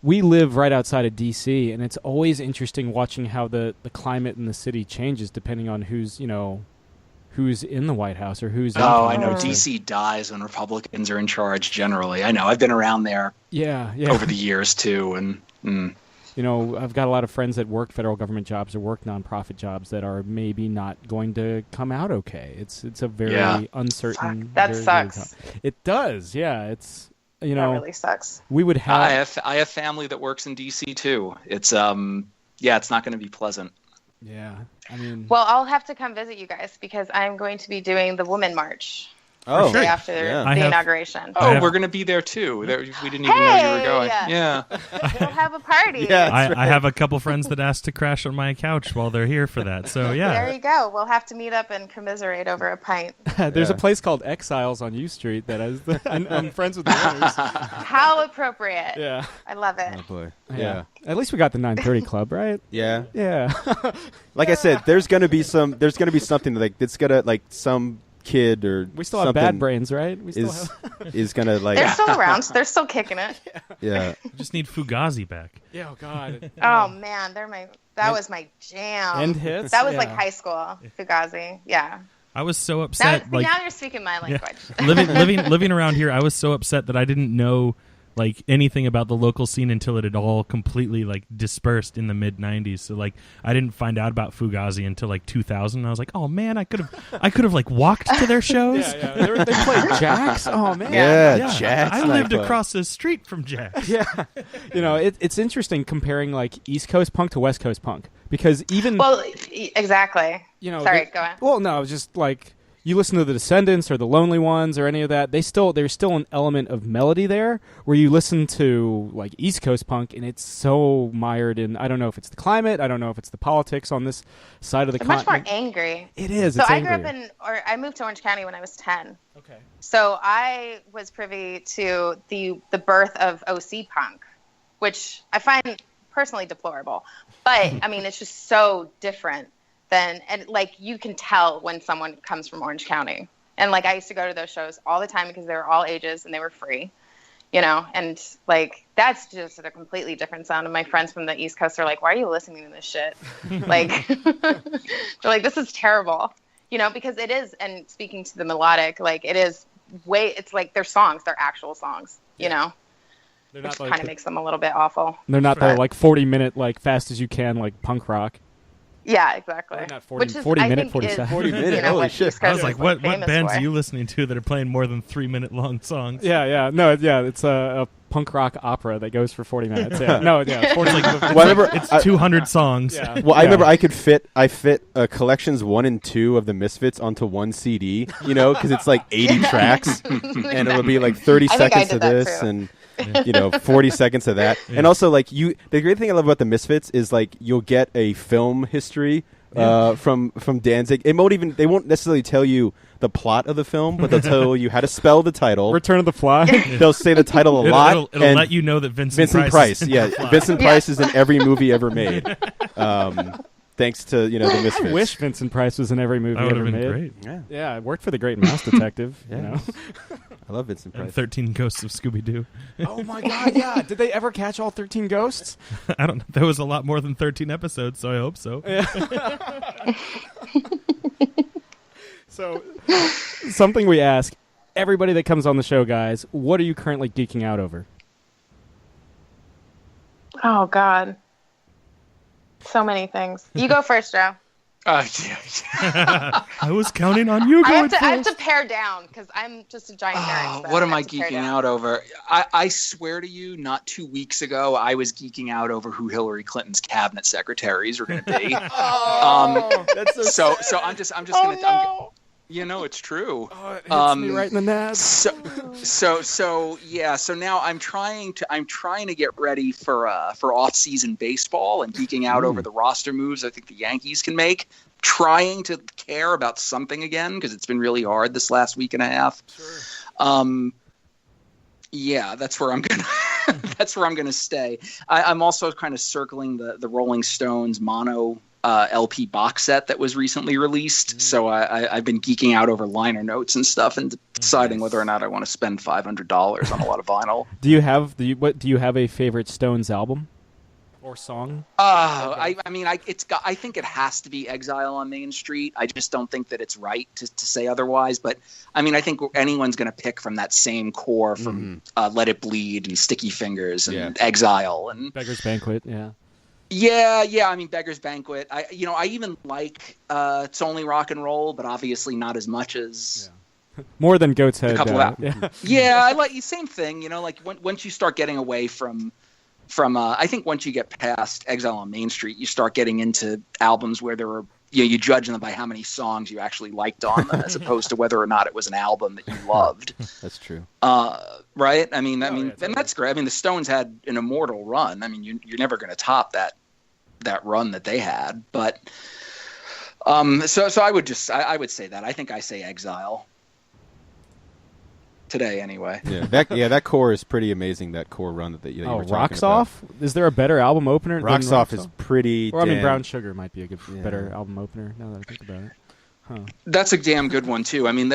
we live right outside of D.C., and it's always interesting watching how the climate in the city changes depending on who's in the White House or who's. Oh, I know. D.C. dies when Republicans are in charge. Generally, I know. I've been around there. Yeah. Over the years too, and. I've got a lot of friends that work federal government jobs or work nonprofit jobs that are maybe not going to come out okay. It's a very uncertain. Fuck, that very, sucks. very it does. Yeah. It's that really sucks. We would have. I have family that works in D.C. too. It's it's not going to be pleasant. Yeah. I mean. Well, I'll have to come visit you guys because I'm going to be doing the Woman March. Oh, day after the inauguration. Oh, we're going to be there too. We didn't even know you were going. Yeah. We'll have a party. Yeah, I have a couple friends that asked to crash on my couch while they're here for that. So yeah. There you go. We'll have to meet up and commiserate over a pint. There's a place called Exiles on U Street that has. I'm friends with the owners. How appropriate. Yeah. I love it. Oh boy. Yeah. At least we got the 9:30 club, right? Yeah. Yeah. Like I said, there's gonna be something like it's gonna like some kid or we still have Bad Brains, right? We still is gonna like they're still around. They're still kicking it. Yeah. We just need Fugazi back. Yeah. Oh God. Oh man, that was my jam. End hits. That was like high school. Fugazi. Yeah. I was so upset. Now you're speaking my language. Living around here, I was so upset that I didn't know like anything about the local scene until it had all completely like dispersed in the mid 90s. So like I didn't find out about Fugazi until like 2000. I was like, oh man, I could have like walked to their shows. Yeah. They played Jack's. Oh man. Yeah. Jack's. I lived across the street from Jack's. Yeah. It's interesting comparing like East Coast punk to West Coast punk because even exactly. Sorry, go on. Well, no, it was just like. You listen to the Descendants or the Lonely Ones or any of that, there's still an element of melody there where you listen to like East Coast punk and it's so mired in, I don't know if it's the climate, I don't know if it's the politics on this side of the continent. Much more angry. It is. So I grew up I moved to Orange County when I was 10. Okay. So I was privy to the birth of OC punk, which I find personally deplorable. But I mean, it's just so different. And like you can tell when someone comes from Orange County, and like I used to go to those shows all the time because they were all ages and they were free, you know, and like that's just a completely different sound. And my friends from the East Coast are like, why are you listening to this shit? Like, they're like, this is terrible, you know, because it is. And speaking to the melodic, like it is it's like they're songs, they're actual songs, you know, which kind of makes them a little bit awful. They're not the like 40-minute, like fast as you can, like punk rock. Yeah, exactly. Not 40 minute, 40 seconds. 40 minutes, holy shit. I was like, what bands for. are you listening to that are playing more than 3-minute long songs? Yeah. No, yeah, it's a punk rock opera that goes for 40 minutes. Yeah. No, yeah, 40 it's 200 songs. Yeah. Well, I remember I fit collections 1 and 2 of the Misfits onto one CD, you know, because it's like 80 tracks, and it would be like 30 seconds of this too. and 40 seconds of that. And also, like, the great thing I love about the Misfits is like you'll get a film history from Danzig. They won't necessarily tell you the plot of the film, but they'll tell you how to spell the title. Return of the Fly. They'll say the title a lot. It'll let you know that Vincent Price. Vincent Price is in every movie ever made. Thanks to the Misfits. I wish Vincent Price was in every movie That would ever have been made. great. Yeah, it worked for The Great Mouse Detective. You know? I love Vincent Price. And 13 Ghosts of Scooby-Doo. Oh my God! Yeah, did they ever catch all 13 ghosts? I don't know. There was a lot more than 13 episodes, so I hope so. So, something we ask everybody that comes on the show, guys. What are you currently geeking out over? Oh God, so many things. You go first, Joe. I was counting on you. I have to pare down because I'm just a giant nerd. What am I geeking out over? I swear to you, not 2 weeks ago, I was geeking out over who Hillary Clinton's cabinet secretaries are going to be. That's so so I'm just going to. No. It's true. Oh, it hits me right in the nads. So now I'm trying to get ready for off-season baseball and geeking out over the roster moves I think the Yankees can make. Trying to care about something again because it's been really hard this last week and a half. Sure. That's where I'm gonna stay. I'm also kind of circling the Rolling Stones mono LP box set that was recently released. So I've been geeking out over liner notes and stuff and deciding whether or not I want to spend $500 on a lot of vinyl. Do you have a favorite Stones album or song? I think it has to be Exile on Main Street. I just don't think that it's right to say otherwise. But I mean, I think anyone's going to pick from that same core from Let It Bleed and Sticky Fingers and Exile and Beggar's Banquet. Yeah. Yeah. I mean, Beggar's Banquet. I even like It's Only Rock and Roll, but obviously not as much as more than Goat's Head. A couple of I like same thing. Like once you start getting away from I think once you get past Exile on Main Street, you start getting into albums where there were you judge them by how many songs you actually liked on them, as opposed to whether or not it was an album that you loved. That's true. Right? I mean, and that's great. I mean, the Stones had an immortal run. I mean, you're never going to top that run that they had. But so I would say that. I think I say Exile today anyway. That core is pretty amazing. That core run that you were talking Rocks about. Off? Is there a better album opener? Rocks than Off is pretty. Or I mean, Brown Sugar might be a better album opener. Now that I think about it. Huh. That's a damn good one too. I mean,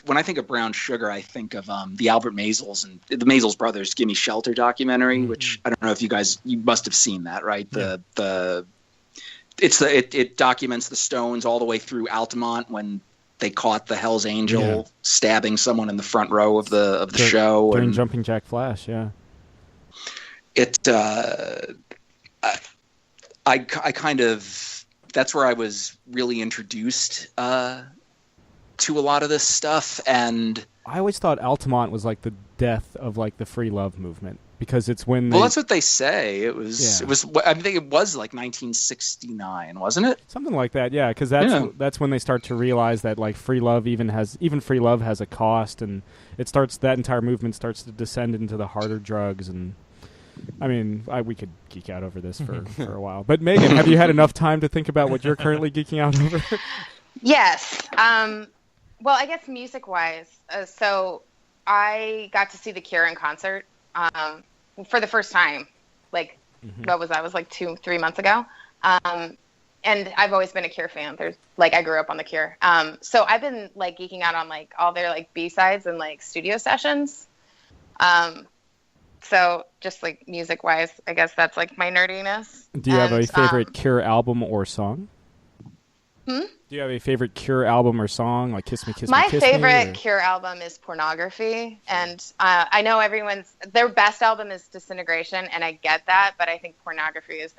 when I think of Brown Sugar, I think of the Albert Maysles and the Maysles brothers "Gimme Shelter" documentary, which I don't know if you must have seen that, right? It documents the Stones all the way through Altamont when they caught the Hell's Angel stabbing someone in the front row of the show during Jumping Jack Flash. Yeah, I kind of that's where I was really introduced to a lot of this stuff, and I always thought Altamont was like the death of like the free love movement because it's when that's what they say. It was I think it was like 1969, wasn't it? Something like that, yeah. Because that's when they start to realize that like free love even free love has a cost, and that entire movement starts to descend into the harder drugs. And I mean, we could geek out over this for a while. But Megan, have you had enough time to think about what you're currently geeking out over? Yes. Well, I guess music-wise, so I got to see The Cure in concert for the first time. Like, what was that? It was like 2-3 months ago. And I've always been a Cure fan. I grew up on The Cure. So I've been, like, geeking out on, like, all their, like, B-sides and, like, studio sessions. So just like music wise, I guess that's like my nerdiness. Do you have a favorite Cure album or song? Hmm? Do you have a favorite Cure album or song, like Kiss Me, Kiss Me, My Kiss Me? favorite Cure album is Pornography, and I know their best album is Disintegration, and I get that, but I think Pornography is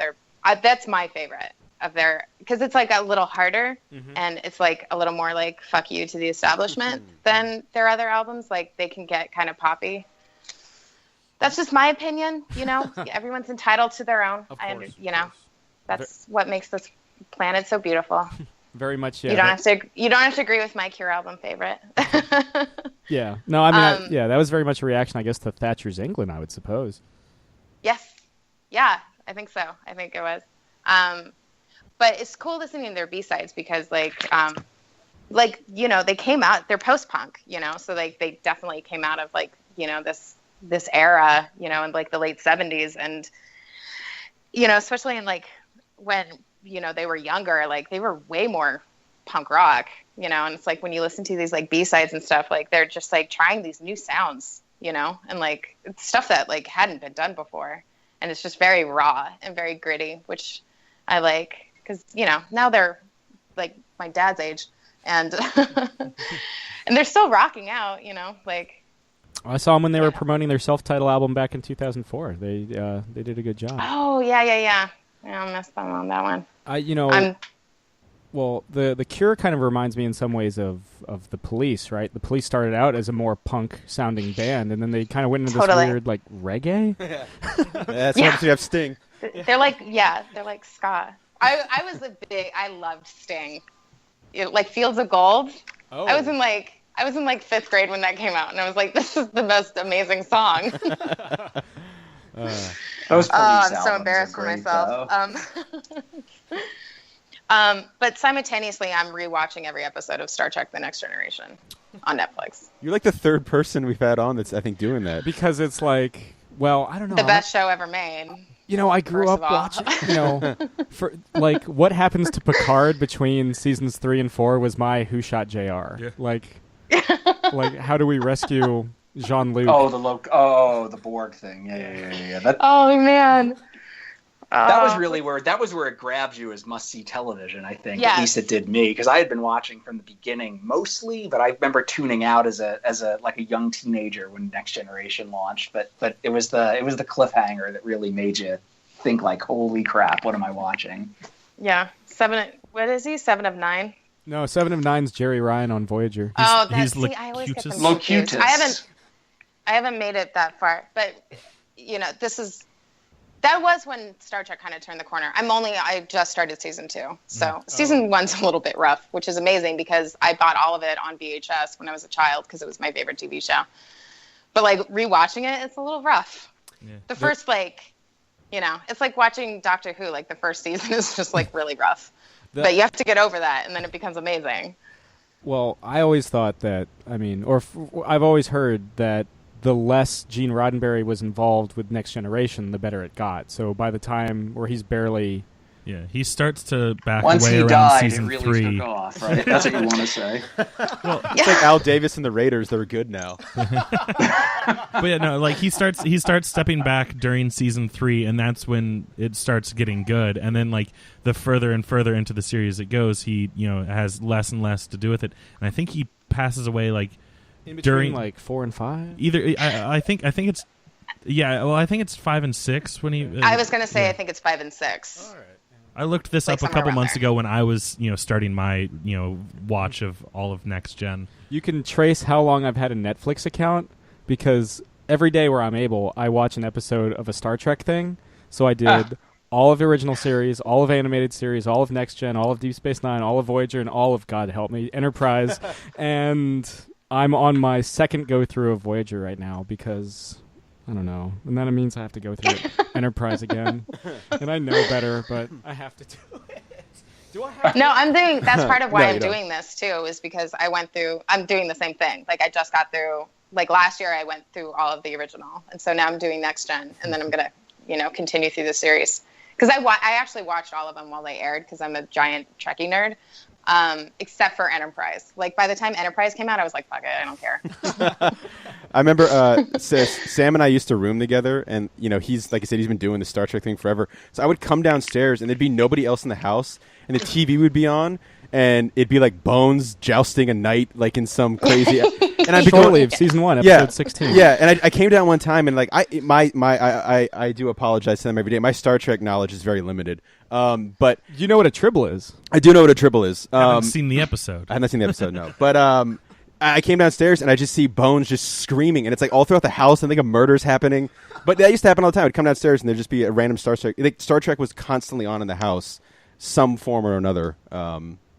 that's my favorite of their, because it's like a little harder, and it's like a little more like fuck you to the establishment than their other albums. Like they can get kind of poppy. That's just my opinion, Everyone's entitled to their own. Of course, That's what makes this planet so beautiful. Very much, yeah. You don't have to agree with my Cure album favorite. Yeah. No, I mean, that was very much a reaction, I guess, to Thatcher's England, I would suppose. Yes. Yeah, I think so. I think it was. But it's cool listening to their B-sides because, they came out, they're post-punk, so, they definitely came out of, this era, in, the late 70s. And, especially in, when, they were younger, they were way more punk rock, and it's when you listen to these, B-sides and stuff, they're just, trying these new sounds, and, it's stuff that, hadn't been done before. And it's just very raw and very gritty, which I like because, now they're, my dad's age, and and they're still rocking out, I saw them when they were promoting their self-titled album back in 2004. They did a good job. Oh, yeah. I missed them on that one. Well, the Cure kind of reminds me in some ways of the Police, right? The Police started out as a more punk-sounding band, and then they kind of went into this weird, reggae. That's what you have Sting. They're like ska. I loved Sting. Fields of Gold. Oh. I was in 5th grade when that came out, and I was like, this is the most amazing song. I'm so embarrassed for myself. But simultaneously, I'm rewatching every episode of Star Trek: The Next Generation on Netflix. You're like the third person we've had on that's, I think, doing that. Because it's I don't know. The best show ever made. I grew up watching, for what happens to Picard between seasons 3 and 4 was my Who Shot JR. Yeah. How do we rescue Jean-Luc? Oh, the Borg thing. Yeah. Oh, man. That was where it grabs you as must-see television, I think. Yes. At least it did me, because I had been watching from the beginning mostly, but I remember tuning out as a young teenager when Next Generation launched. But it was the cliffhanger that really made you think holy crap, what am I watching? Yeah. What is he? 7 of 9? No, 7 of 9's Jerry Ryan on Voyager. I always get them confused. I haven't made it that far, but that was when Star Trek kind of turned the corner. I just started season 2. So season 1's a little bit rough, which is amazing because I bought all of it on VHS when I was a child because it was my favorite TV show. But rewatching it, it's a little rough. Yeah. The first it's like watching Doctor Who. The first season is just really rough. But you have to get over that and then it becomes amazing. Well, I always thought that, I've always heard that the less Gene Roddenberry was involved with Next Generation, the better it got. So by the time where he's barely... Yeah, he starts to back Once away he around died, season it really 3. took off, right? That's what you want to say. Well, it's like Al Davis and the Raiders. They're good now. But yeah, no, he starts stepping back during season 3, and that's when it starts getting good. And then the further and further into the series it goes, he has less and less to do with it. And I think he passes away in between 4 and 5. Either I think it's I think it's 5 and 6 when he. I was gonna say I think it's 5 and 6. All right. I looked this up a couple months ago when I was starting my watch of all of Next Gen. You can trace how long I've had a Netflix account because every day where I'm able, I watch an episode of a Star Trek thing. So I did all of the original series, all of animated series, all of Next Gen, all of Deep Space Nine, all of Voyager, and all of, God help me, Enterprise. And I'm on my second go-through of Voyager right now because, I don't know, and then it means I have to go through Enterprise again. And I know better, but I have to do it. Do I have to? No, that's part of why I'm doing this, too, is because I'm doing the same thing. I just got through, last year I went through all of the original. And so now I'm doing Next Gen, and then I'm going to, continue through the series. Because I actually watched all of them while they aired because I'm a giant Trekkie nerd. except for Enterprise. Like by the time Enterprise came out, I was like, fuck it, I don't care. I remember Sam and I used to room together, and he's like I said, he's been doing the Star Trek thing forever. So I would come downstairs, and there'd be nobody else in the house, and the TV would be on, and it'd be like Bones jousting a knight, like in some crazy. And I'd be Short-lived, season 1, episode 16. Yeah, and I came down one time, and like I do apologize to them every day. My Star Trek knowledge is very limited. But you know what a tribble is? I do know what a tribble is. I haven't seen the episode. I have not seen the episode, no. But I came downstairs and I just see Bones just screaming, and it's like all throughout the house. I think a murder's happening, but that used to happen all the time. I'd come downstairs and there'd just be a random Star Trek. Like, Star Trek was constantly on in the house, some form or another.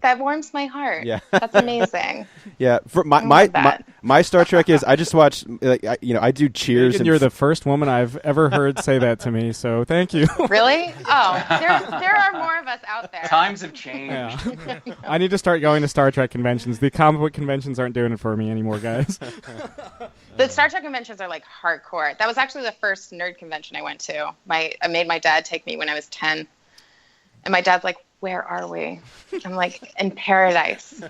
That warms my heart. Yeah, that's amazing. Yeah, for my Star Trek is I just watch I do Cheers. Megan, you're the first woman I've ever heard say that to me, so thank you. Really? Oh, there are more of us out there. Times have changed. Yeah. I need to start going to Star Trek conventions. The comic book conventions aren't doing it for me anymore, guys. The Star Trek conventions are like hardcore. That was actually the first nerd convention I went to. I made my dad take me when I was 10, and my dad's like, where are we? I'm like, in paradise.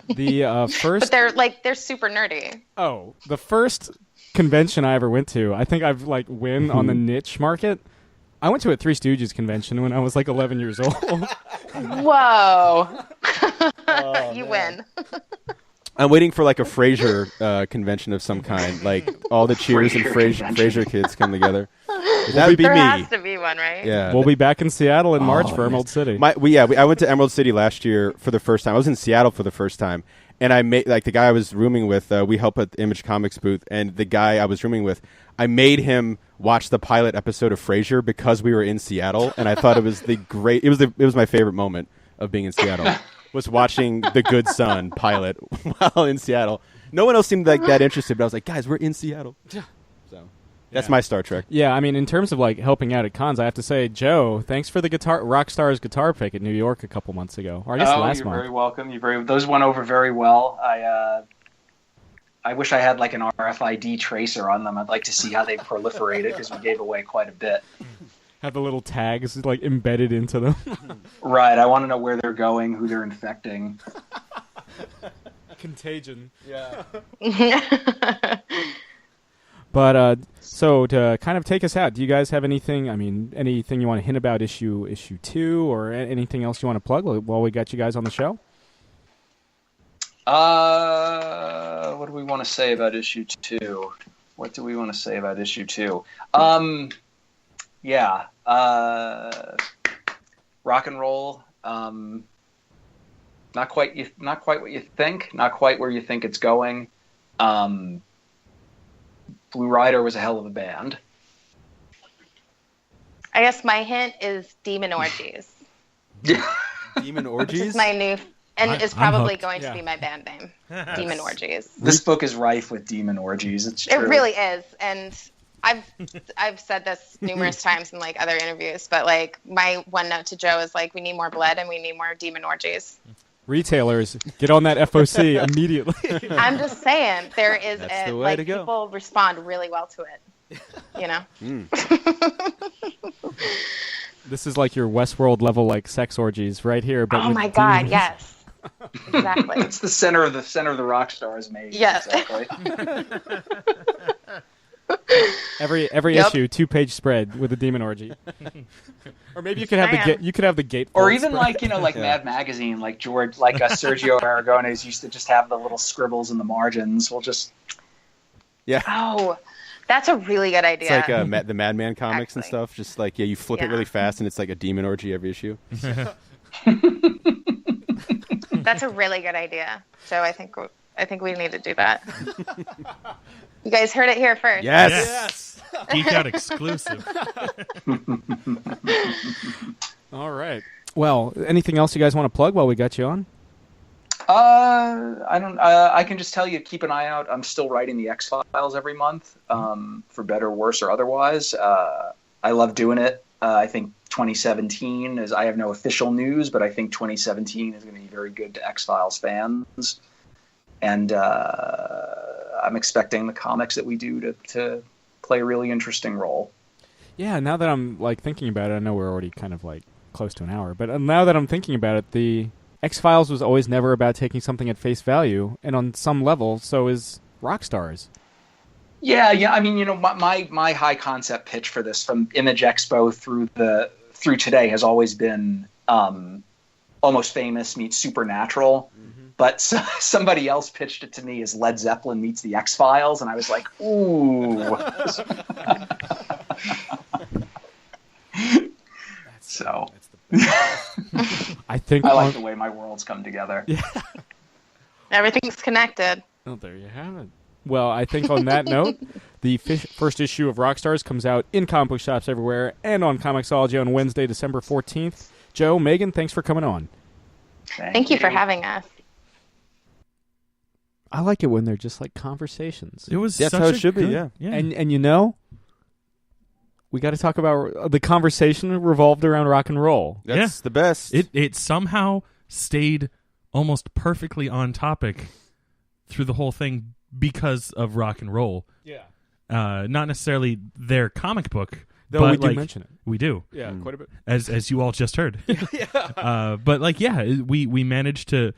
The first... But they're super nerdy. Oh, the first convention I ever went to, I think I've win on the niche market. I went to a Three Stooges convention when I was 11 years old. Whoa. You win. I'm waiting for a Frasier convention of some kind, like all the Cheers and Frasier kids come together. That would be there me. There has to be one, right? Yeah. We'll be back in Seattle in March for Emerald City. I went to Emerald City last year for the first time. I was in Seattle for the first time, and I made the guy I was rooming with. We help at the Image Comics booth, and the guy I was rooming with, I made him watch the pilot episode of Frasier because we were in Seattle, and I thought it was it was my favorite moment of being in Seattle. Was watching The Good Son pilot while in Seattle. No one else seemed that interested, but I was like, guys, we're in Seattle. So that's my Star Trek. Yeah, I mean, in terms of helping out at cons, I have to say, Joe, thanks for the Rockstars guitar pick at New York a couple months ago, or I guess last month. You're very welcome. Those went over very well. I wish I had an RFID tracer on them. I'd like to see how they proliferated because we gave away quite a bit. Have the little tags embedded into them. Right. I want to know where they're going, who they're infecting. Contagion. Yeah. But so to kind of take us out, do you guys have anything? Anything you want to hint about issue 2, or anything else you want to plug while we got you guys on the show? What do we want to say about issue 2? What do we want to say about issue 2? Yeah, rock and roll. Not quite what you think. Not quite where you think it's going. Blue Rider was a hell of a band. I guess my hint is Demon Orgies. Demon Orgies? This is my new, and is probably going to be my band name. Demon Orgies. This book is rife with demon orgies. It's true. It really is, and I've said this numerous times in other interviews, but my one note to Joe is we need more blood and we need more demon orgies. Retailers, get on that FOC immediately. I'm just saying, there is That's the way to go. People respond really well to it. You know? This is your Westworld level sex orgies right here. But oh my God, yes. Exactly. It's the center of the Rockstars, maybe. Yes. Exactly. Every issue, 2-page spread with a demon orgy. Or maybe you could have the gate. Or even spread. Mad Magazine, Sergio Aragonés used to just have the little scribbles in the margins. We'll just Oh, that's a really good idea. It's the Madman comics and stuff. Just you flip it really fast and it's like a demon orgy every issue. That's a really good idea. So I think we need to do that. You guys heard it here first. Yes. Geek Out exclusive. All right. Well, anything else you guys want to plug while we got you on? I don't. I can just tell you, keep an eye out. I'm still writing the X-Files every month, for better, worse, or otherwise. I love doing it. I think 2017 is. I have no official news, but I think 2017 is going to be very good to X-Files fans, and I'm expecting the comics that we do to play a really interesting role. Yeah. Now that I'm thinking about it, I know we're already kind of close to an hour, but now that I'm thinking about it, the X-Files was always never about taking something at face value, and on some level, so is Rockstars. Yeah. I mean, my high concept pitch for this from Image Expo through today has always been Almost Famous meets Supernatural. But somebody else pitched it to me as Led Zeppelin meets the X-Files, and I was like, ooh. So I think I like the way my worlds come together. Yeah. Everything's connected. Oh, there you have it. Well, I think on that note, the first issue of Rockstars comes out in comic book shops everywhere and on Comixology on Wednesday, December 14th. Joe, Megan, thanks for coming on. Thank you for having us. I like it when they're just like conversations. It was That's such how a it should be, good- yeah. And we got to talk about the conversation revolved around rock and roll. That's the best. It somehow stayed almost perfectly on topic through the whole thing because of rock and roll. Yeah. Not necessarily their comic book, Though but we do like, mention it. We do. Yeah, quite a bit. As you all just heard. But like, we managed to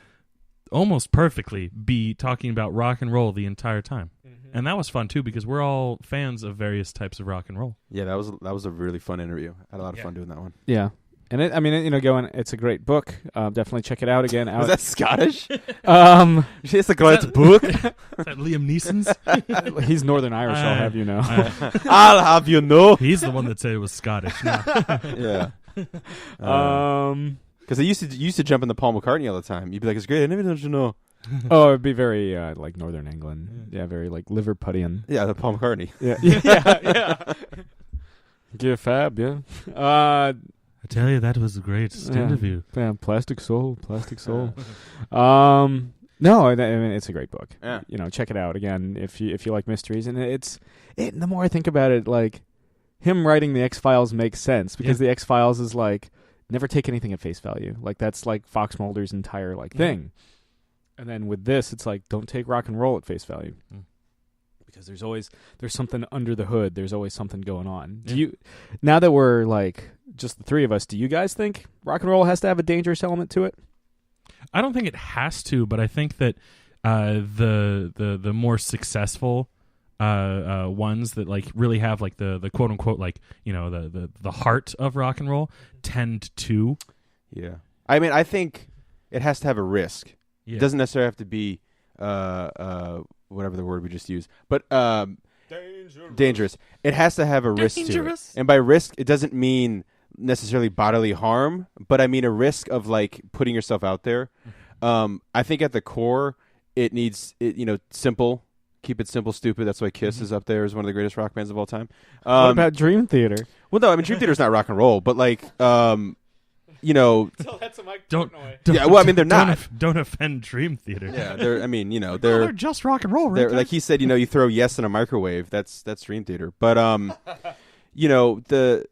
almost perfectly be talking about rock and roll the entire time. And that was fun too because we're all fans of various types of rock and roll. Yeah, that was a really fun interview. I had a lot of fun doing that one. Yeah. And it's a great book. Definitely check it out again. Was that Scottish? It's a great book. Is that Liam Neeson's? He's Northern Irish, I'll have you know. I'll have you know. He's the one that said it was Scottish. No. Yeah. Because they used to jump in the Paul McCartney all the time. You'd be like, "It's great, don't you know?" Oh, it'd be very like Northern England. Yeah, very like Liverpudlian. Yeah, the Paul McCartney. Yeah, yeah. Give fab, yeah. I tell you, that was a great interview. Yeah, Plastic Soul. No, I mean it's a great book. Yeah. Check it out again if you like mysteries. And the more I think about it, like him writing the X-Files makes sense because the X-Files is like never take anything at face value. Like that's like Fox Mulder's entire thing. And then with this, it's like don't take rock and roll at face value. Because there's something under the hood. There's always something going on. Now that we're like just the three of us, do you guys think rock and roll has to have a dangerous element to it? I don't think it has to, but I think that the more successful ones that like really have like the quote unquote like the heart of rock and roll tend to. Yeah, I mean I think it has to have a risk. Yeah. It doesn't necessarily have to be whatever the word we just used, but dangerous. It has to have a risk to it, and by risk it doesn't mean necessarily bodily harm, but I mean a risk of like putting yourself out there. I think at the core it needs simple. Keep it simple, stupid. That's why Kiss is up there as one of the greatest rock bands of all time. What about Dream Theater? Well, no, I mean Dream Theater's not rock and roll, but like That's a mic don't yeah, well, I mean they're not. Don't offend Dream Theater. Yeah, they're. I mean, they're just rock and roll, right? Like he said, you throw Yes in a microwave. That's Dream Theater. But the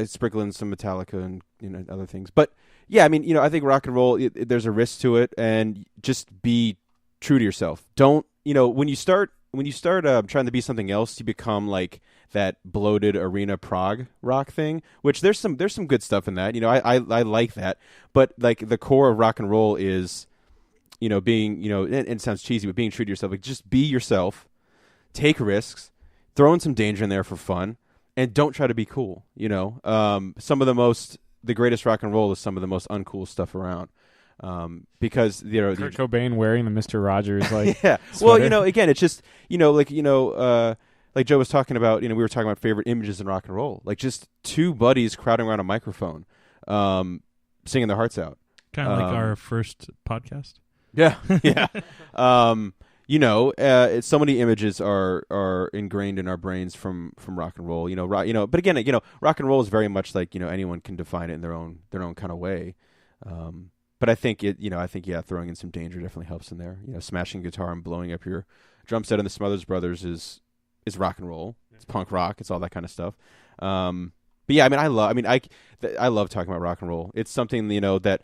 sprinkle in some Metallica and other things. But yeah, I mean, I think rock and roll. There's a risk to it, and just be true to yourself. Don't when you start trying to be something else, you become like that bloated arena prog rock thing, which there's some good stuff in that. I like that, but like the core of rock and roll is, being, and it sounds cheesy, but being true to yourself. Like just be yourself, take risks, throw in some danger in there for fun, and don't try to be cool. The greatest rock and roll is some of the most uncool stuff around. Because Kurt Cobain wearing the Mr. Rogers yeah. sweater. Well, again, it's just like Joe was talking about. We were talking about favorite images in rock and roll, like just two buddies crowding around a microphone, singing their hearts out. Kind of like our first podcast. Yeah, yeah. So many images are ingrained in our brains from rock and roll. But again, rock and roll is very much like anyone can define it in their own kind of way. But I think throwing in some danger definitely helps in there. Smashing guitar and blowing up your drum set in the Smothers Brothers is rock and roll. It's punk rock. It's all that kind of stuff. But yeah, I mean, I love talking about rock and roll. It's something that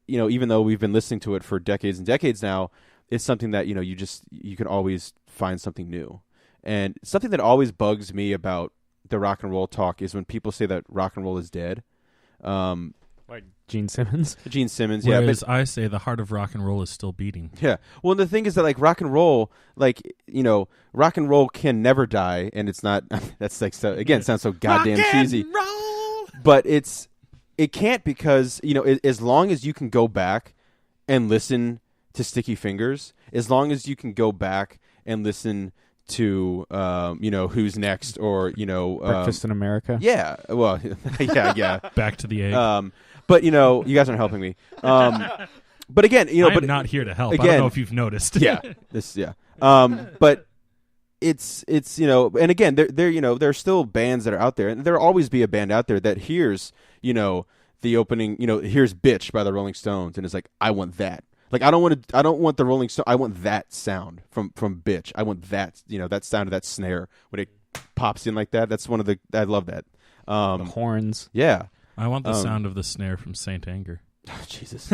even though we've been listening to it for decades and decades now, it's something that you can always find something new. And something that always bugs me about the rock and roll talk is when people say that rock and roll is dead. Like Gene Simmons. Gene Simmons, Whereas I say the heart of rock and roll is still beating. Yeah. Well, the thing is that like rock and roll, like rock and roll can never die, and it's not. That's like so. Again, it sounds so goddamn cheesy. Roll! But it can't because as long as you can go back and listen to Sticky Fingers, as long as you can go back and listen to Who's Next or Breakfast in America. Yeah. Well, yeah. Back to the egg. But you guys aren't helping me. But again, I'm not here to help. Again, I don't know if you've noticed. Yeah. But it's and again, there are still bands that are out there, and there'll always be a band out there that hears the opening, here's "Bitch" by the Rolling Stones, and is like, I want that. Like I don't want the Rolling Stone. I want that sound from "Bitch." I want that that sound of that snare when it pops in like that. That's one of the I love that. The horns. Yeah. I want the sound of the snare from Saint Anger. Oh, Jesus.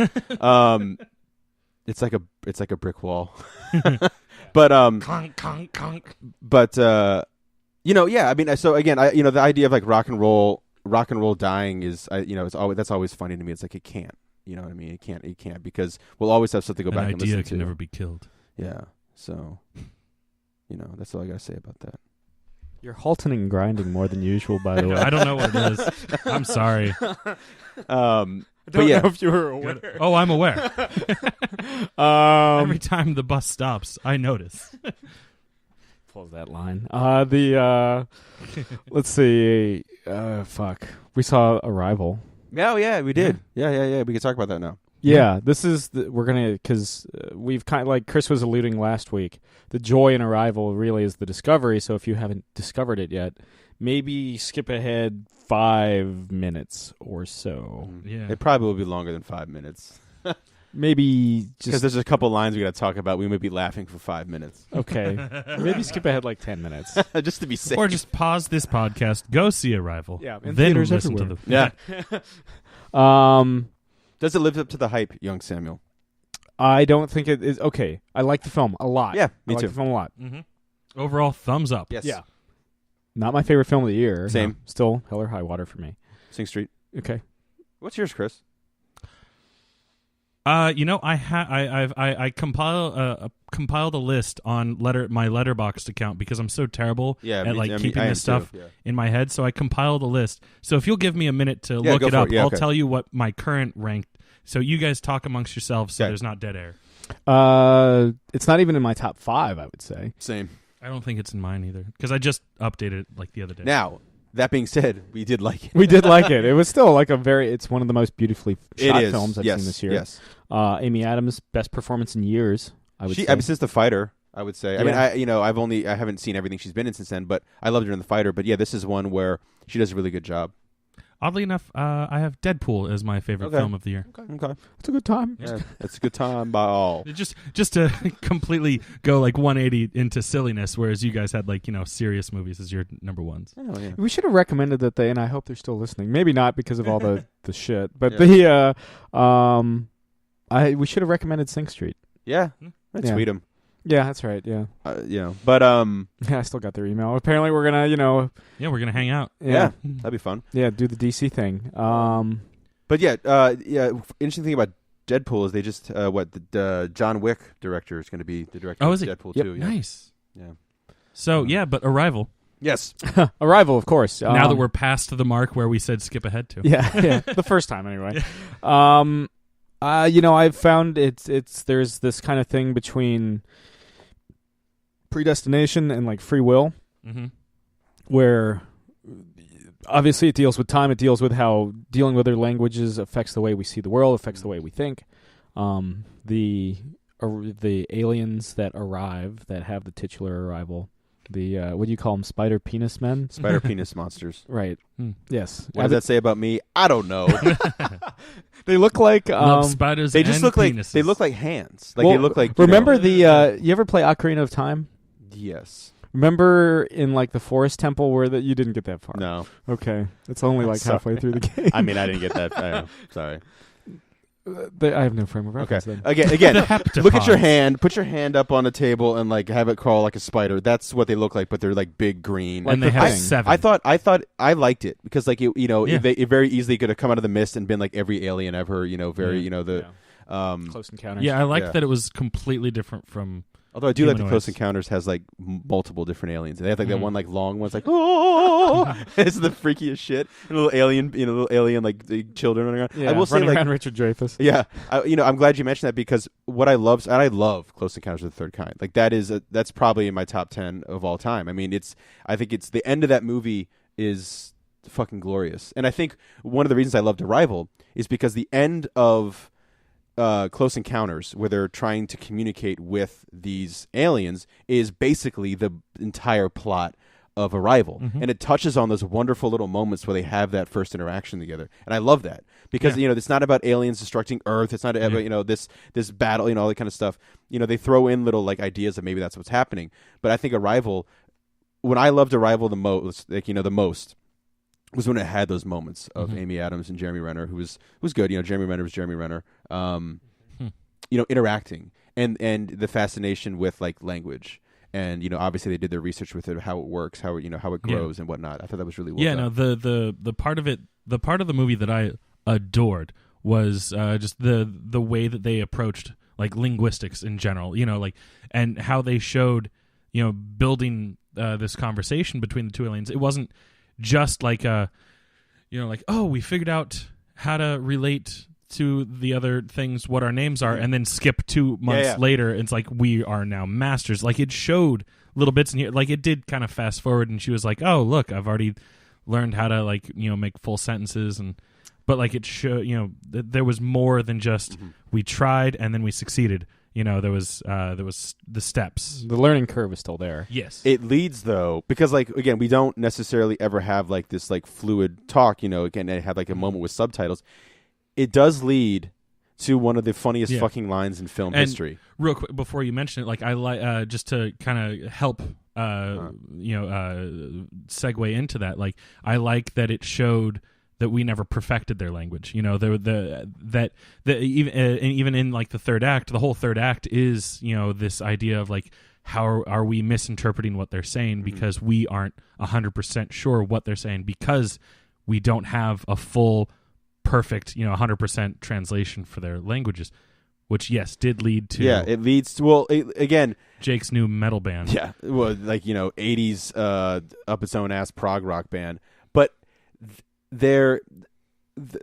It's like a brick wall. But Conk, conk, conk. But yeah. I mean, so again, the idea of like rock and roll dying is that's always funny to me. It's like it can't. You know what I mean? It can't because we'll always have something to go back and listen to. An idea can never be killed. Yeah. So, that's all I gotta say about that. You're halting and grinding more than usual, by the way. I don't know what it is. I'm sorry. I don't know if you were aware. Oh, I'm aware. Every time the bus stops, I notice. Pulls that line. Let's see. Fuck. We saw Arrival. Oh yeah, we did. Yeah. We can talk about that now. Yeah, this is we're gonna because we've kind of like Chris was alluding last week. The joy in Arrival really is the discovery. So if you haven't discovered it yet, maybe skip ahead 5 minutes or so. Yeah, it probably will be longer than 5 minutes. Maybe because there's a couple lines we got to talk about. We may be laughing for 5 minutes. Okay, maybe skip ahead like 10 minutes, just to be safe. Or just pause this podcast, go see Arrival. Yeah, then theaters listen everywhere. to the Does it live up to the hype, young Samuel? I don't think it is. Okay, I like the film a lot. Yeah, me I like too. the film a lot. Mm-hmm. Overall, thumbs up. Yes. Yeah. Not my favorite film of the year. Same. No. Still Hell or High Water for me. Sing Street. Okay. What's yours, Chris? I compiled a list on my Letterboxd account because I'm so terrible at keeping this stuff in my head. So I compiled a list. So if you'll give me a minute to look it up, I'll tell you what my current ranked. So you guys talk amongst yourselves, so there's not dead air. It's not even in my top 5, I would say. Same. I don't think it's in mine either because I just updated it like the other day. Now, that being said, we did like it. We did like it. It was still like it's one of the most beautifully shot films I've seen this year. Yes. Amy Adams' best performance in years, I would say. I mean, since The Fighter, I would say. Yeah. I mean, I haven't seen everything she's been in since then, but I loved her in The Fighter. But yeah, this is one where she does a really good job. Oddly enough, I have Deadpool as my favorite film of the year. Okay. It's a good time. Yeah, it's a good time by all. Just to completely go like 180 into silliness, whereas you guys had like serious movies as your number ones. Oh, yeah. We should have recommended that and I hope they're still listening. Maybe not because of all the shit, but we should have recommended Sing Street. Yeah, let's tweet them. Yeah, that's right. Yeah, but yeah, I still got their email. Apparently, we're gonna, we're gonna hang out. Yeah, that'd be fun. Yeah, do the DC thing. But interesting thing about Deadpool is they just the John Wick director is going to be the director of Deadpool too. Yeah. Nice. Yeah. So but Arrival. Yes. Arrival, of course. Now that we're past the mark where we said skip ahead to. Yeah, the first time anyway. I've found there's this kind of thing between predestination and like free will, where obviously it deals with time. It deals with how dealing with other languages affects the way we see the world, affects the way we think. The aliens that arrive, that have the titular arrival, the what do you call them? Spider penis men? Spider penis monsters. Right. Yes. What does that say about me? I don't know. They look like spiders. They just and look penises. like they look like hands. Like they look like. Remember the? You ever play Ocarina of Time? Yes. Remember in like the forest temple where you didn't get that far? No. Okay, it's only like halfway through the game. I mean, I didn't get that. Sorry. I have no frame of reference. Okay. Then. Again, heptapods. look at your hand. Put your hand up on a table and like have it crawl like a spider. That's what they look like, but they're like big green. And they have 7. I thought I liked it because like Yeah. it very easily could have come out of the mist and been like every alien ever. Close Encounters. Yeah, I liked Yeah. that it was completely different from. Although I do like the Humanoids. Close Encounters has like multiple different aliens. And they have like that Mhm. one like long one's like oh, it's the freakiest shit. And a little alien like the children running around. Yeah, I will say running like around Richard Dreyfuss. yeah, I'm glad you mentioned that because what I love, and I love Close Encounters of the Third Kind. Like that's probably in my top 10 of all time. I mean, I think it's the end of that movie is fucking glorious. And I think one of the reasons I loved Arrival is because the end of Close Encounters, where they're trying to communicate with these aliens, is basically the entire plot of Arrival. Mhm. And it touches on those wonderful little moments where they have that first interaction together. And I love that because it's not about aliens destructing Earth. It's not about this battle, all that kind of stuff. They throw in little like ideas of maybe that's what's happening. But I think Arrival, when I loved Arrival the most, the most was when it had those moments of Amy Adams and Jeremy Renner, who was good. Jeremy Renner was Jeremy Renner. Interacting and the fascination with like language. And obviously they did their research with it, how it works, how it grows and whatnot. I thought that was really well done. No, the part of it, the part of the movie that I adored was just the way that they approached like linguistics in general, and how they showed, building this conversation between the two aliens. It wasn't just like we figured out how to relate to the other things, what our names are, and then skip 2 months later. It's like we are now masters. Like it showed little bits in here. Like it did kind of fast forward, and she was like, "Oh, look, I've already learned how to make full sentences." But like it showed, there was more than just we tried and then we succeeded. There was the steps. The learning curve is still there. Yes, it leads though, because like again, we don't necessarily ever have like this like fluid talk. Again, they have like a moment with subtitles. It does lead to one of the funniest fucking lines in film history. Real quick before you mention it, like I like just to kind of help segue into that. Like I like that it showed that we never perfected their language. Even in like the third act, the whole third act is this idea of like how are we misinterpreting what they're saying because we aren't 100% sure what they're saying because we don't have a full perfect 100% translation for their languages, which did lead to it leads to again Jake's new metal band. Well, like 80s up its own ass prog rock band. But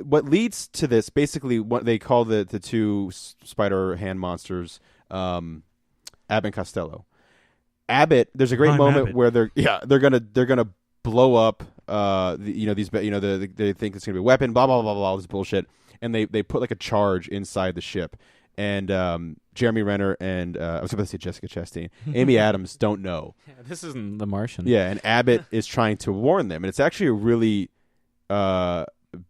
what leads to this basically what they call the two spider hand monsters, Abbott and Costello. Abbott, there's a great moment Abbott. where they're gonna blow up they think it's gonna be a weapon, blah blah blah blah, all this bullshit, and they put like a charge inside the ship, and Jeremy Renner and I was about to say Jessica Chastain, Amy Adams don't know. Yeah, this isn't The Martian. Yeah, and Abbott is trying to warn them, and it's actually a really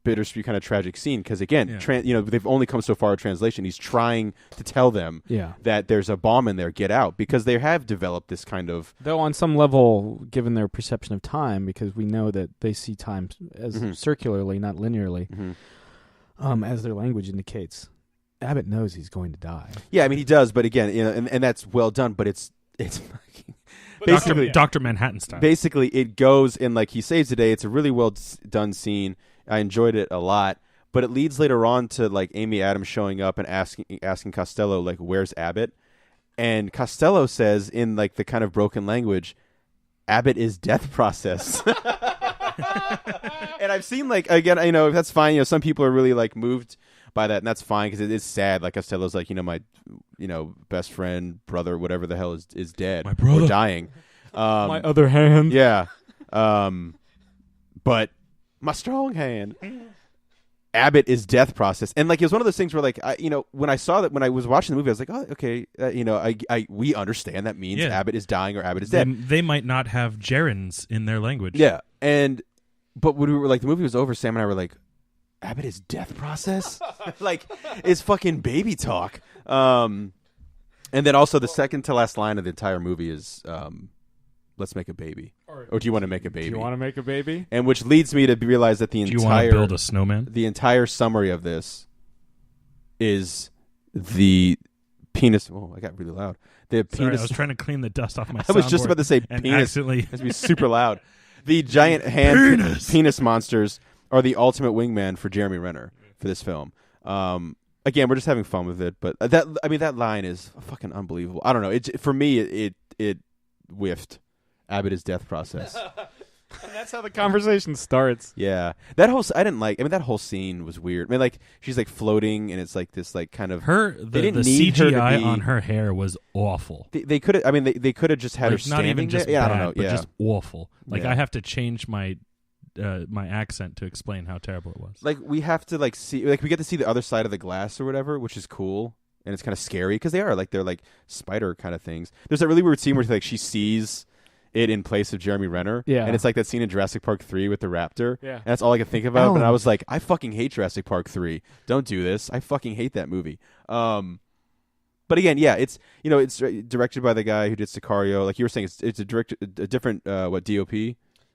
bittersweet kind of tragic scene because again, they've only come so far in translation. He's trying to tell them that there's a bomb in there, get out, because they have developed this kind of, though on some level, given their perception of time, because we know that they see time as circularly, not linearly, as their language indicates. Abbott knows he's going to die. Yeah, I mean he does, but again, and that's well done, but it's basically Dr. Manhattan style. Basically, it goes in like he saves the day. It's a really well done scene. I enjoyed it a lot, but it leads later on to like Amy Adams showing up and asking Costello like, "Where's Abbott?" And Costello says in like the kind of broken language, "Abbott is death process." And I've seen like again, that's fine. Some people are really like moved by that, and that's fine because it is sad. Like Costello's like, my best friend, brother, whatever the hell is dead, my brother, or dying. My other hand. Yeah. But my strong hand. Abbott is death process, and like it was one of those things where like when I saw that when I was watching the movie, I was like, oh, okay, we understand that means Abbott is dying or Abbott is dead. They might not have gerunds in their language. Yeah, but when we were like the movie was over, Sam and I were like, Abbott is death process? Like, it's fucking baby talk. And then also the second to last line of the entire movie is, let's make a baby. Or do you want to make a baby? Do you want to make a baby? And which leads me to realize that do you want to build a snowman? The entire summary of this is the penis. Oh, I got really loud. The Sorry, penis. I was trying to clean the dust off my I was just soundboard about to say and penis. accidentally. It has to be super loud. The giant hand penis monsters are the ultimate wingman for Jeremy Renner for this film. Again, we're just having fun with it, but that line is fucking unbelievable. I don't know. For me, it whiffed Abbott's death process. And that's how the conversation starts. Yeah, that whole I didn't like. I mean, that whole scene was weird. I mean, like she's like floating, and it's like this like kind of The didn't need her to CGI be- on her hair was awful. They could have. I mean, they could have just had her Like, not standing even just there. Yeah, bad, I don't know. but Yeah, just awful. Like Yeah. I have to change my accent to explain how terrible it was. like we have to like see like we get to see the other side of the glass or whatever, which is cool. And it's kind of scary because they're like spider kind of things. There's that really weird scene where like she sees it in place of Jeremy Renner. Yeah. And it's like that scene in Jurassic Park 3 with the raptor. Yeah. And that's all I could think about. Alan. And I was like, I fucking hate Jurassic Park 3. Don't do this. I fucking hate that movie. But again, yeah, it's it's directed by the guy who did Sicario. Like you were saying, it's a different DOP.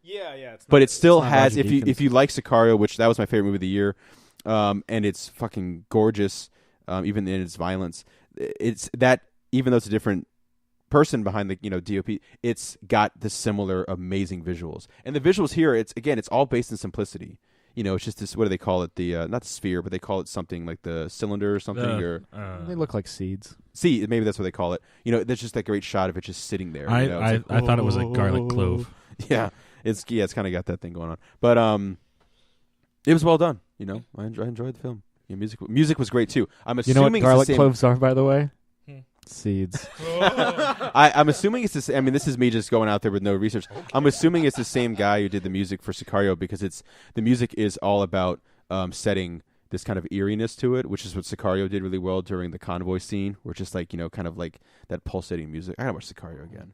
Yeah, it's But it still not has Roger Deakins. if you like Sicario, which that was my favorite movie of the year, and it's fucking gorgeous, even in its violence. It's that even though it's a different person behind the DOP, it's got the similar amazing visuals. And the visuals here, it's all based in simplicity. It's just this. What do they call it? The not the sphere, but they call it something like the cylinder or something. Or They look like seeds. see, maybe that's what they call it. There's just that great shot of it just sitting there. It's like, I thought it was a garlic clove. yeah, it's kind of got that thing going on. But it was well done. I enjoyed the film. Music was great too. I'm You know what assuming garlic it's the same, cloves are, by the way? Seeds. I'm assuming it's the same. I mean, this is me just going out there with no research. I'm assuming it's the same guy who did the music for Sicario because the music is all about setting this kind of eeriness to it, which is what Sicario did really well during the convoy scene, where it's just like kind of like that pulsating music. I gotta watch Sicario again.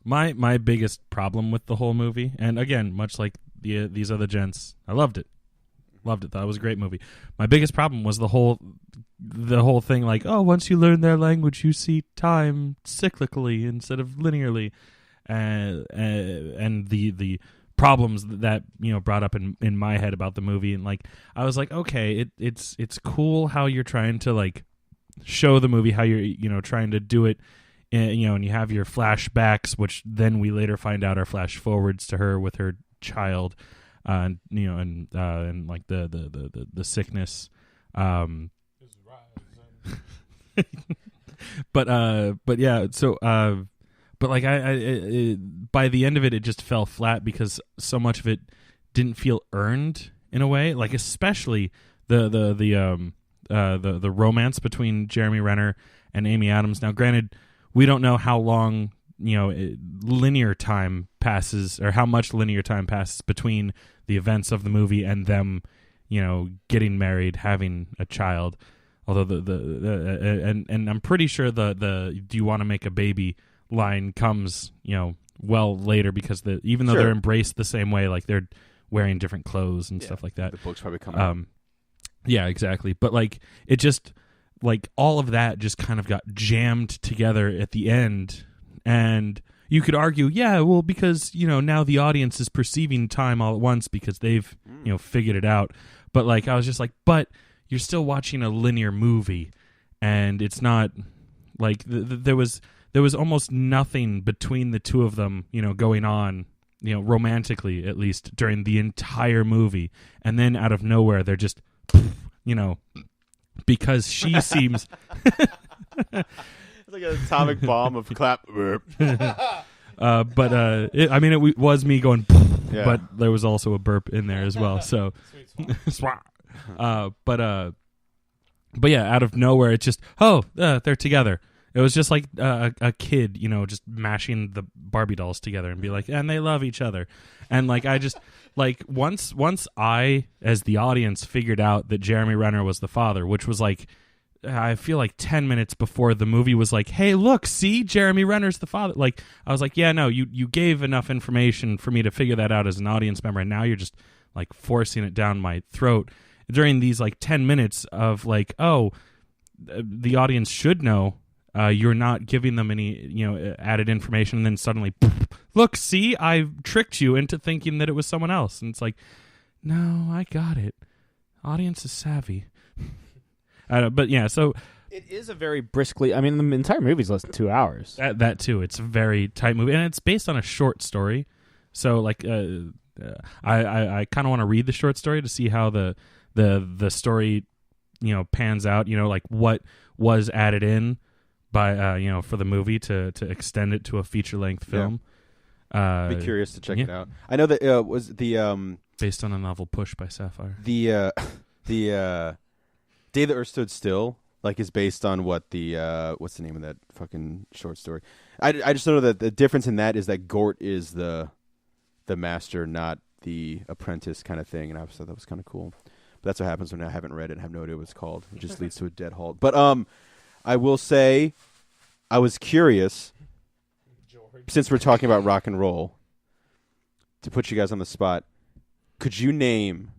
My biggest problem with the whole movie, and again, much like these other gents, I loved it. Thought it was a great movie. My biggest problem was the whole thing. Like, oh, once you learn their language, you see time cyclically instead of linearly, and the problems that brought up in my head about the movie. And like, I was like, okay, it's cool how you're trying to like show the movie, how you're trying to do it. And you have your flashbacks, which then we later find out are flash forwards to her with her child, and like the sickness. But yeah. So but like I by the end of it, it just fell flat because so much of it didn't feel earned in a way. Like especially the romance between Jeremy Renner and Amy Adams. Now, granted, we don't know how long linear time passes, or how much linear time passes between the events of the movie and them, getting married, having a child. Although and I'm pretty sure the "Do you want to make a baby" line comes well later, because even though Sure. they're embraced the same way, like they're wearing different clothes and stuff like that. The book's probably coming out. Yeah, exactly. But like it just like all of that just kind of got jammed together at the end, and you could argue, yeah, well, because now the audience is perceiving time all at once because they've figured it out. But like I was just like, but you're still watching a linear movie, and it's not like there was almost nothing between the two of them, going on, romantically at least, during the entire movie, and then out of nowhere they're just, because she seems. It's like an atomic bomb of clap. But it was me going, Yeah. but there was also a burp in there as well. So, but yeah, out of nowhere, it's just they're together. It was just like a kid, just mashing the Barbie dolls together and be like, and they love each other. And like I just like once I, as the audience, figured out that Jeremy Renner was the father, which was like, I feel like 10 minutes before the movie was like, hey, look, see, Jeremy Renner's the father. Like, I was like, yeah, no, you gave enough information for me to figure that out as an audience member, and now you're just like forcing it down my throat during these like 10 minutes of like, the audience should know. You're not giving them any, added information, and then suddenly, look, see, I tricked you into thinking that it was someone else. And it's like, no, I got it. Audience is savvy. But yeah, so it is a very briskly. I mean, the entire movie's less than 2 hours. that too. It's a very tight movie, and it's based on a short story. So like, I kind of want to read the short story to see how the story, pans out. Like what was added in by for the movie to extend it to a feature length film. Be curious to check it out. I know that was the based on a novel Push by Sapphire. The Day the Earth Stood Still is based on what the what's the name of that fucking short story? I just know that the difference in that is that Gort is the master, not the apprentice kind of thing, and I always thought that was kind of cool. But that's what happens when I haven't read it and have no idea what it's called. It just leads to a dead halt. But I will say, I was curious, since we're talking about rock and roll, to put you guys on the spot. Could you name,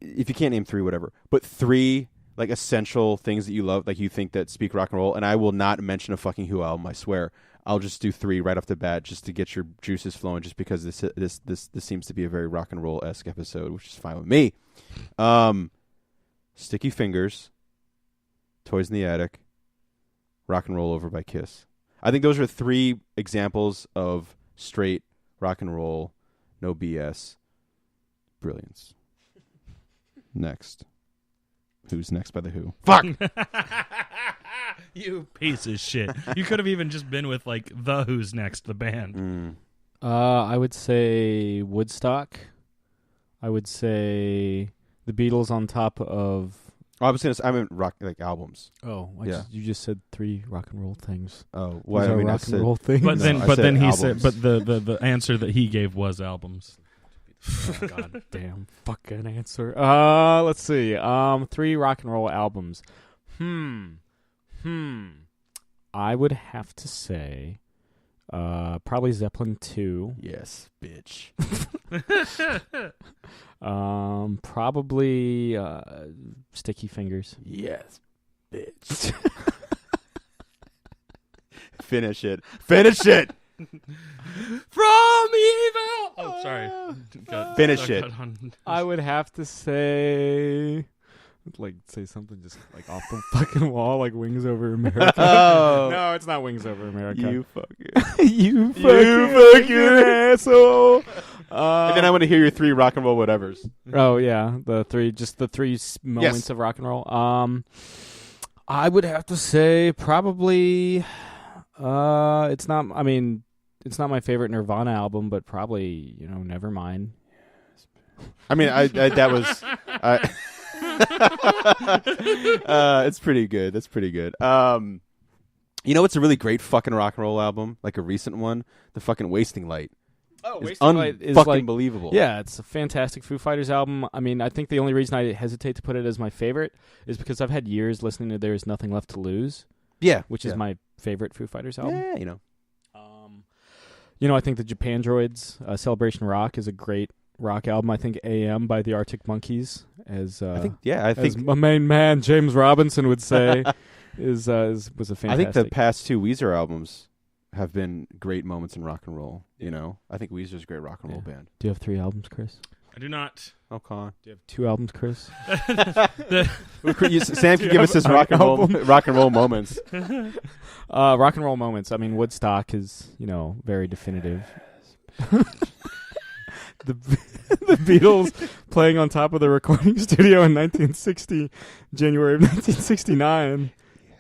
if you can't name 3, whatever, but 3 essential things that you love, you think that speak rock and roll? And I will not mention a fucking Who album, I swear. I'll just do 3 right off the bat, just to get your juices flowing. Just because this seems to be a very rock and roll-esque episode, which is fine with me. Sticky Fingers, Toys in the Attic, Rock and Roll Over by Kiss. I think those are 3 examples of straight rock and roll, no BS, brilliance. Next. Who's Next by The Who? Fuck! You piece of shit. You could have even just been with The Who's Next, the band. I would say Woodstock. I would say the Beatles on top of. Oh, I was gonna say, I meant rock albums. Oh, yeah. You just said 3 rock and roll things. Oh, well, I mean, rock and roll things. But then, he albums. said, but the answer that he gave was albums. Oh, God damn fucking answer. Let's see. 3 rock and roll albums. I would have to say, probably Zeppelin 2. Yes, bitch. Probably Sticky Fingers. Yes, bitch. Finish it. Finish it. From evil. Oh, sorry. Finish it. I would have to say, say something just off the fucking wall, Wings Over America. Oh. No, it's not Wings Over America. You fucker. you fucking asshole. And then I want to hear your 3 rock and roll whatevers. Oh yeah, the 3 moments of rock and roll. I would have to say probably. It's not. I mean, it's not my favorite Nirvana album, but probably Nevermind. I mean, that was. It's pretty good. That's pretty good. It's a really great fucking rock and roll album, a recent one, the fucking Wasting Light. Oh, Wasting Light is fucking believable. Yeah, it's a fantastic Foo Fighters album. I mean, I think the only reason I hesitate to put it as my favorite is because I've had years listening to There's Nothing Left to Lose. Yeah, which is my favorite Foo Fighters album. Yeah, I think the Japan Droids, Celebration Rock is a great rock album. I think AM by the Arctic Monkeys, as my main man James Robinson would say, was a fantastic. I think the past 2 Weezer albums have been great moments in rock and roll. I think Weezer's a great rock and roll band. Do you have 3 albums, Chris? I do not. Oh, come on. Do you have 2 albums, Chris? Sam can give us his rock and roll moments. Rock and roll moments. I mean, Woodstock is very definitive. The Beatles playing on top of the recording studio in 1960, January of 1969.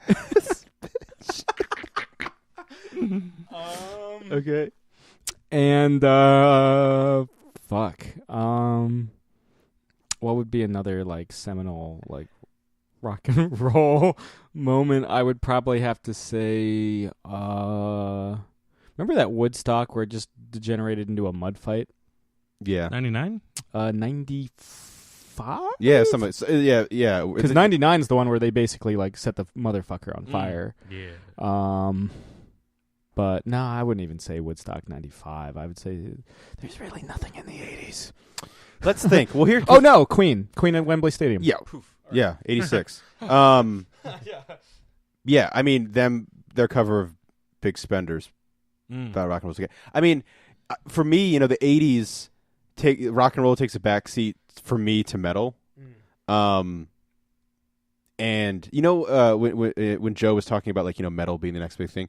Yes, bitch. Okay. And fuck. What would be another seminal rock and roll moment? I would probably have to say remember that Woodstock where it just degenerated into a mud fight? Yeah. 99? 95? Yeah, yeah. Because 99 is the one where they basically set the motherfucker on fire. Yeah. But no, I wouldn't even say Woodstock 95. I would say there's really nothing in the 80s. Let's think. Well, here. Oh no, Queen at Wembley Stadium. Yeah, yeah, 86. Yeah. I mean, their cover of Big Spenders about rock and roll. I mean, for me, the 80s rock and roll takes a backseat for me to metal. And when Joe was talking about like metal being the next big thing,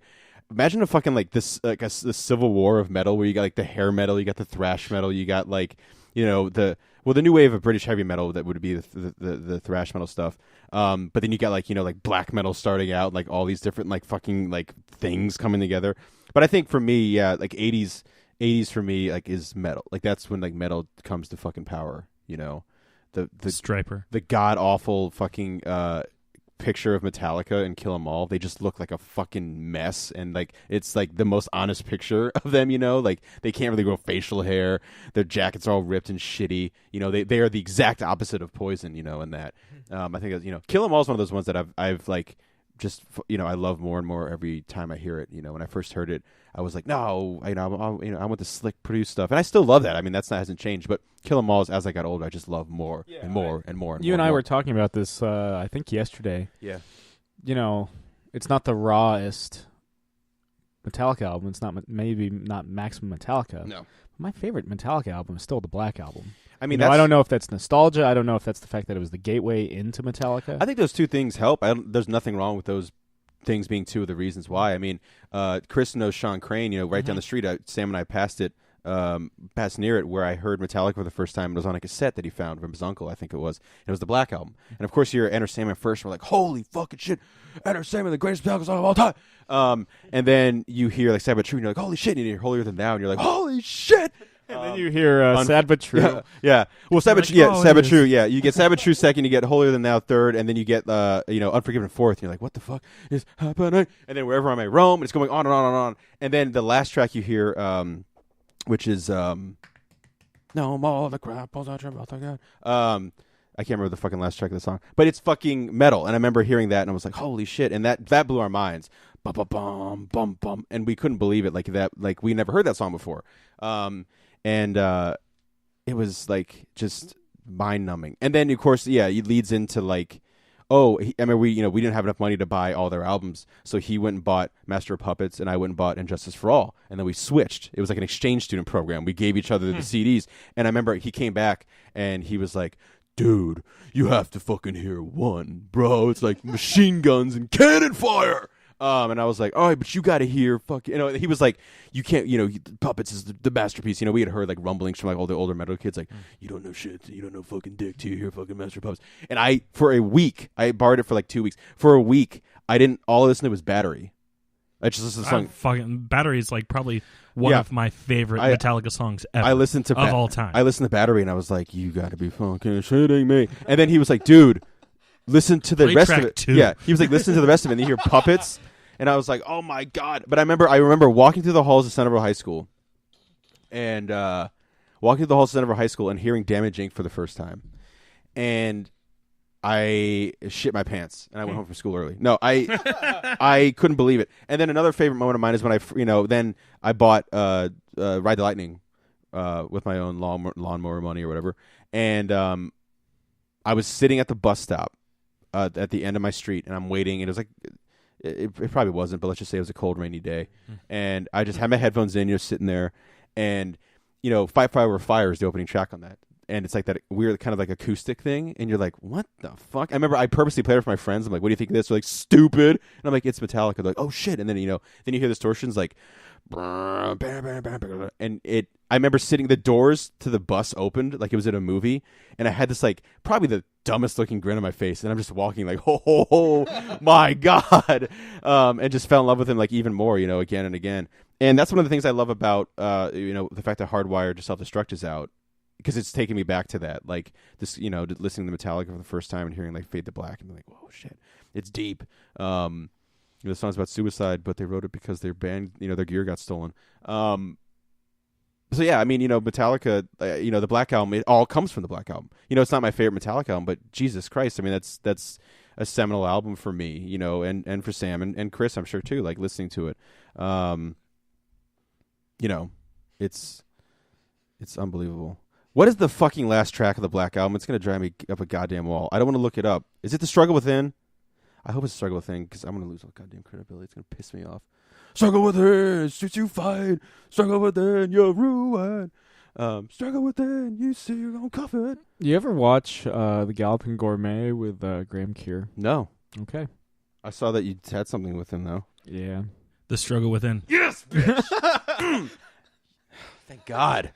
imagine a fucking like this like the civil war of metal where you got like the hair metal, you got the thrash metal, you got like the new wave of British heavy metal that would be the thrash metal stuff. But then you got like black metal starting out, like all these different like fucking like things coming together. But I think for me, yeah, like 80s for me like is metal. Like that's when like metal comes to fucking power. The Striper, the god awful fucking picture of Metallica and Kill 'Em All. They just look like a fucking mess, and like it's like the most honest picture of them. Like they can't really grow facial hair. Their jackets are all ripped and shitty. They are the exact opposite of Poison. In that. I think Kill 'Em All is one of those ones that I've like just I love more and more every time I hear it. When I first heard it, I was like, no, I want the slick produced stuff, and I still love that. I mean, hasn't changed. But Kill 'Em All, as I got older, I just love more and more and more. And you more and I more. were talking about this, I think yesterday. Yeah. It's not the rawest Metallica album. It's not maybe not maximum Metallica. No. My favorite Metallica album is still the Black Album. I mean, I don't know if that's nostalgia. I don't know if that's the fact that it was the gateway into Metallica. I think those two things help. There's nothing wrong with those things being two of the reasons why. I mean, Chris knows Sean Crane. Right down the street. Sam and I passed near it where I heard Metallica for the first time. It was on a cassette that he found from his uncle, I think it was. And it was the Black Album. And of course, you hear Enter Sandman first. We're like, holy fucking shit, Enter Sandman, the greatest Metallica song of all time. And then you hear like Sad But True, and you're like, holy shit. And you hear Holier Than Thou, and you're like, holy shit. And then you hear Sad But True. Yeah. Well, Sad But True. Yeah, you get Sad But True second, you get Holier Than Thou third, and then you get Unforgiven fourth. And you're like, what the fuck is happening? And then Wherever I May Roam, it's going on and on and on. And then the last track you hear, which is No More the Crap Pulls Out Your Mouth Again. I can't remember the fucking last track of the song, but it's fucking metal. And I remember hearing that, and I was like, holy shit! And that blew our minds. Bum bum bum bum bum, and we couldn't believe it. Like that, like we never heard that song before. And it was like just mind numbing. And then of course, it leads into like, I mean, we didn't have enough money to buy all their albums, so he went and bought Master of Puppets, and I went and bought Injustice for All, and then we switched. It was like an exchange student program. We gave each other the CDs, and I remember he came back and he was like, dude, you have to fucking hear one, bro. It's like machine guns and cannon fire. And I was like, all right, but you got to hear fucking, he was like, you can't, Puppets is the masterpiece. We had heard like rumblings from like all the older metal kids, like, you don't know shit, you don't know fucking dick till you hear fucking Master of Puppets. And for a week, I borrowed it for like 2 weeks. For a week, all I listened to was Battery. I just listened to the song. Fucking Battery is like probably one of my favorite Metallica songs ever. I listened to of all time. I listened to Battery, and I was like, you got to be fucking shitting me. And then he was like, dude, listen to the Play rest track of it. two. Yeah, he was like, listen to the rest of it, and then you hear Puppets. And I was like, oh my God. But I remember walking through the halls of Centerville High School and hearing Damage Inc. for the first time. And I shit my pants and I went home from school early. No, I couldn't believe it. And then another favorite moment of mine is when then I bought Ride the Lightning with my own lawnmower money or whatever. And I was sitting at the bus stop at the end of my street, and I'm waiting, and it was like, it probably wasn't, but let's just say it was a cold, rainy day. And I just had my headphones in, sitting there. And, Fight Fire Over Fire is the opening track on that. And it's like that weird kind of like acoustic thing. And you're like, what the fuck? I remember I purposely played it for my friends. I'm like, what do you think of this? They're like, stupid. And I'm like, it's Metallica. They're like, oh shit. And then, then you hear the distortions like, and I remember the doors to the bus opened like it was in a movie, and I had this like probably the dumbest looking grin on my face, and I'm just walking like, oh my God, and just fell in love with him like even more, again and again. And that's one of the things I love about the fact that Hardwired to Self-Destruct is out, because it's taken me back to that, like this, listening to Metallica for the first time and hearing like Fade to Black and being like, whoa, shit, it's deep. The song's about suicide, but they wrote it because their band, their gear got stolen. So yeah, I mean, Metallica, the Black Album, it all comes from the Black Album. It's not my favorite Metallica album, but Jesus Christ, I mean, that's a seminal album for me, and for Sam and Chris, I'm sure too, like listening to it. It's unbelievable. What is the fucking last track of the Black Album? It's going to drive me up a goddamn wall. I don't want to look it up. Is it The Struggle Within? I hope it's a Struggle Within, because I'm going to lose all goddamn credibility. It's going to piss me off. Struggle within, streets you fight. Struggle within, you're ruined. Struggle within, you see your own comfort. You ever watch The Galloping Gourmet with Graham Keir? No. Okay. I saw that you had something with him, though. Yeah. The struggle within. Yes, bitch! Thank God.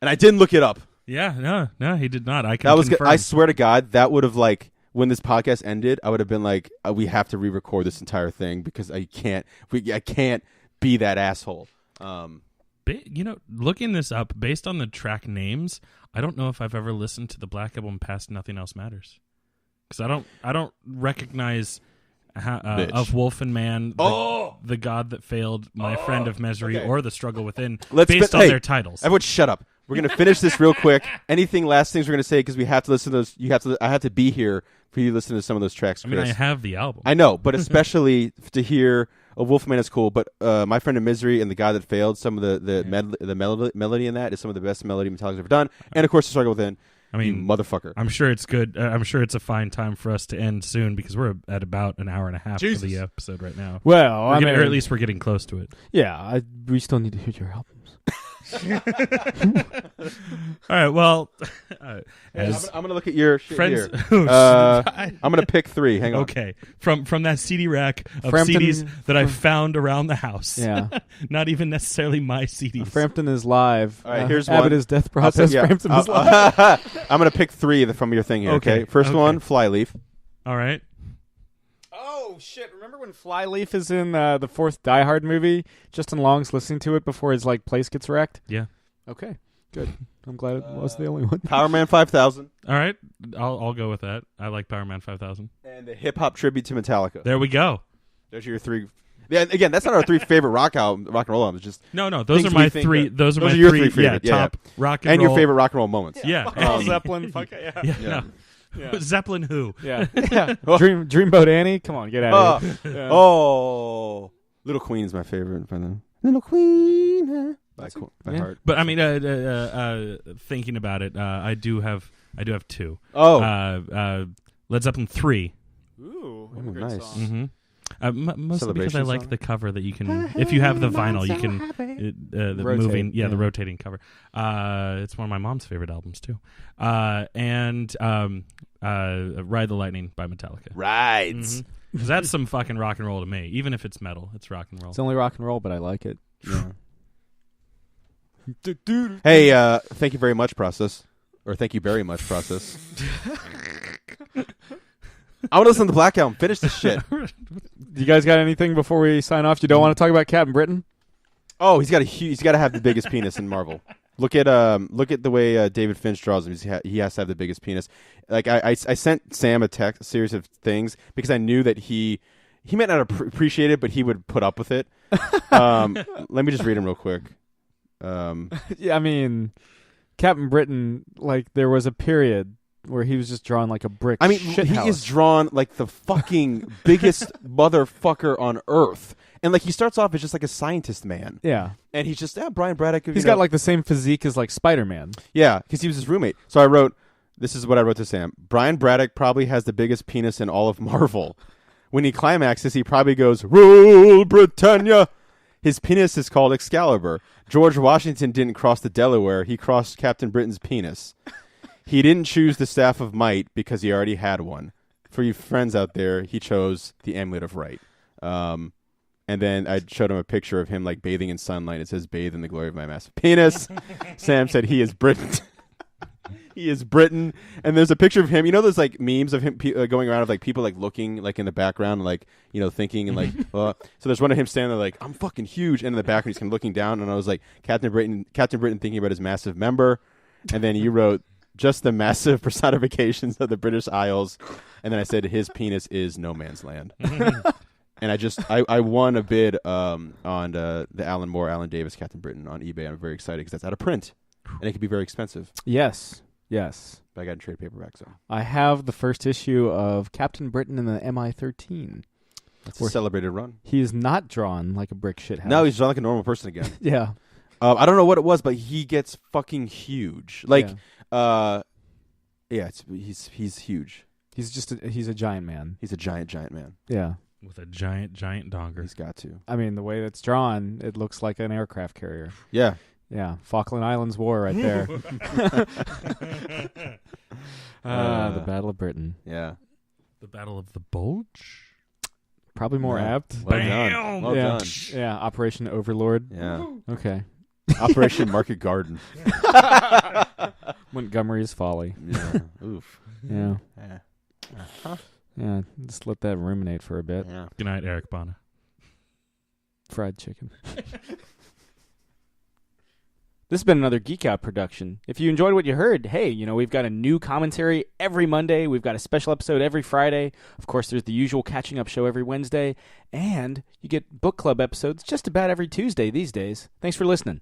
And I didn't look it up. Yeah, no, he did not. I can That was good. confirm. I swear to God, that would have, like, when this podcast ended, I would have been like, we have to re-record this entire thing because I can't be that asshole. Looking this up, based on the track names, I don't know if I've ever listened to the Black Album past Nothing Else Matters. Because I don't recognize Of Wolf and Man, the God That Failed, My Friend of Misery, or The Struggle Within, based on their titles. Everyone shut up. We're going to finish this real quick. Last things we're going to say, because we have to listen to those. I have to be here for you to listen to some of those tracks, Chris. I mean, I have the album. I know, but especially to hear Of Wolf and Man is cool, but My Friend of Misery and The God That Failed, some of the melody in that is some of the best melody Metallica's ever done. And, of course, The Struggle Within. I mean, you motherfucker. I'm sure it's good. I'm sure it's a fine time for us to end soon because we're at about an hour and a half of the episode right now. Well, or at least we're getting close to it. Yeah, we still need to hear your albums. All right. Well, I'm going to look at your shit friends. Here. I'm going to pick 3. Hang on. Okay. From that CD rack of CDs that I found around the house. Yeah. Not even necessarily my CDs. Frampton is live. All right. Here's Abbott one. is Death Process. Frampton is live. I'm going to pick 3 from your thing here. Okay. First one, Flyleaf. All right. Oh, shit. Remember when Flyleaf is in the 4th Die Hard movie? Justin Long's listening to it before his place gets wrecked? Yeah. Okay. Good. I'm glad it wasn't the only one. Power Man 5000. All right. I'll go with that. I like Power Man 5000. And the hip-hop tribute to Metallica. There we go. Those are your 3. Yeah, again, that's not our 3 favorite rock and roll albums. Just no. Those are my 3. Those are your 3 3 favorite. Top rock and roll. And your favorite rock and roll moments. Yeah. Zeppelin. Fuck yeah. Yeah. No. Zeppelin who? Yeah. Dreamboat Annie? Come on, get out of here. Yeah. Oh. Little Queen is my favorite. Little Queen. By heart. But I mean, thinking about it, I do have 2. Oh. Led Zeppelin 3. Ooh, nice. Mm-hmm. Mostly because I like song? the cover that you can, if you have the vinyl, you can the moving, the rotating cover. It's one of my mom's favorite albums too. And Ride the Lightning by Metallica. Right. Because that's some fucking rock and roll to me. Even if it's metal, it's rock and roll. It's only rock and roll, but I like it. Yeah. Hey, thank you very much, Process. Or thank you very much, Process. I want to listen to the Black Album. Finish this shit. You guys got anything before we sign off? You don't want to talk about Captain Britain? Oh, he's got to have the biggest penis in Marvel. Look at the way David Finch draws him. He has to have the biggest penis. Like I sent Sam a series of things because I knew that he might not appreciate it, but he would put up with it. Let me just read him real quick. Yeah, I mean, Captain Britain. Like there was a period where he was just drawn like a brick. I mean, shithouse. he is drawn like the fucking biggest motherfucker on earth. And like he starts off as just like a scientist man. Yeah. And he's just Brian Braddock. He's got like the same physique as like Spider-Man. Yeah, because he was his roommate. So I wrote, this is what I wrote to Sam. Brian Braddock probably has the biggest penis in all of Marvel. When he climaxes, he probably goes, "Rule Britannia." His penis is called Excalibur. George Washington didn't cross the Delaware. He crossed Captain Britain's penis. He didn't choose the Staff of Might because he already had one. For you friends out there, he chose the Amulet of Right. And then I showed him a picture of him like bathing in sunlight. It says, "Bathe in the glory of my massive penis." Sam said he is Britain. He is Britain. And there's a picture of him. You know those like memes of him going around of like people like looking like in the background, like, you know, thinking and like, so there's one of him standing there like, "I'm fucking huge." And in the background, he's kind of looking down. And I was like, Captain Britain thinking about his massive member. And then you wrote, "Just the massive personifications of the British Isles." And then I said, "His penis is no man's land." And I won a bid on the Alan Davis Captain Britain on eBay. I'm very excited because that's out of print. And it can be very expensive. Yes. But I got a trade paperback, so. I have the first issue of Captain Britain and the MI-13. That's a celebrated run. He is not drawn like a brick shithouse. No, he's drawn like a normal person again. Yeah. I don't know what it was, but he gets fucking huge. Like, he's huge. He's a giant man. He's a giant man. Yeah. With a giant donger. He's got to. I mean, the way that's drawn, it looks like an aircraft carrier. Yeah. Yeah, Falkland Islands War right there. The Battle of Britain. Yeah. The Battle of the Bulge? Probably more Yeah. apt. Well done. Well yeah. done. Yeah, Operation Overlord. Yeah. Okay. Operation Market Garden. Montgomery's Folly. Yeah. Oof. Yeah. Yeah. Yeah, just let that ruminate for a bit. Yeah. Good night, Eric Bana. Fried chicken. This has been another Geek Out production. If you enjoyed what you heard, hey, we've got a new commentary every Monday. We've got a special episode every Friday. Of course, there's the usual catching up show every Wednesday. And you get book club episodes just about every Tuesday these days. Thanks for listening.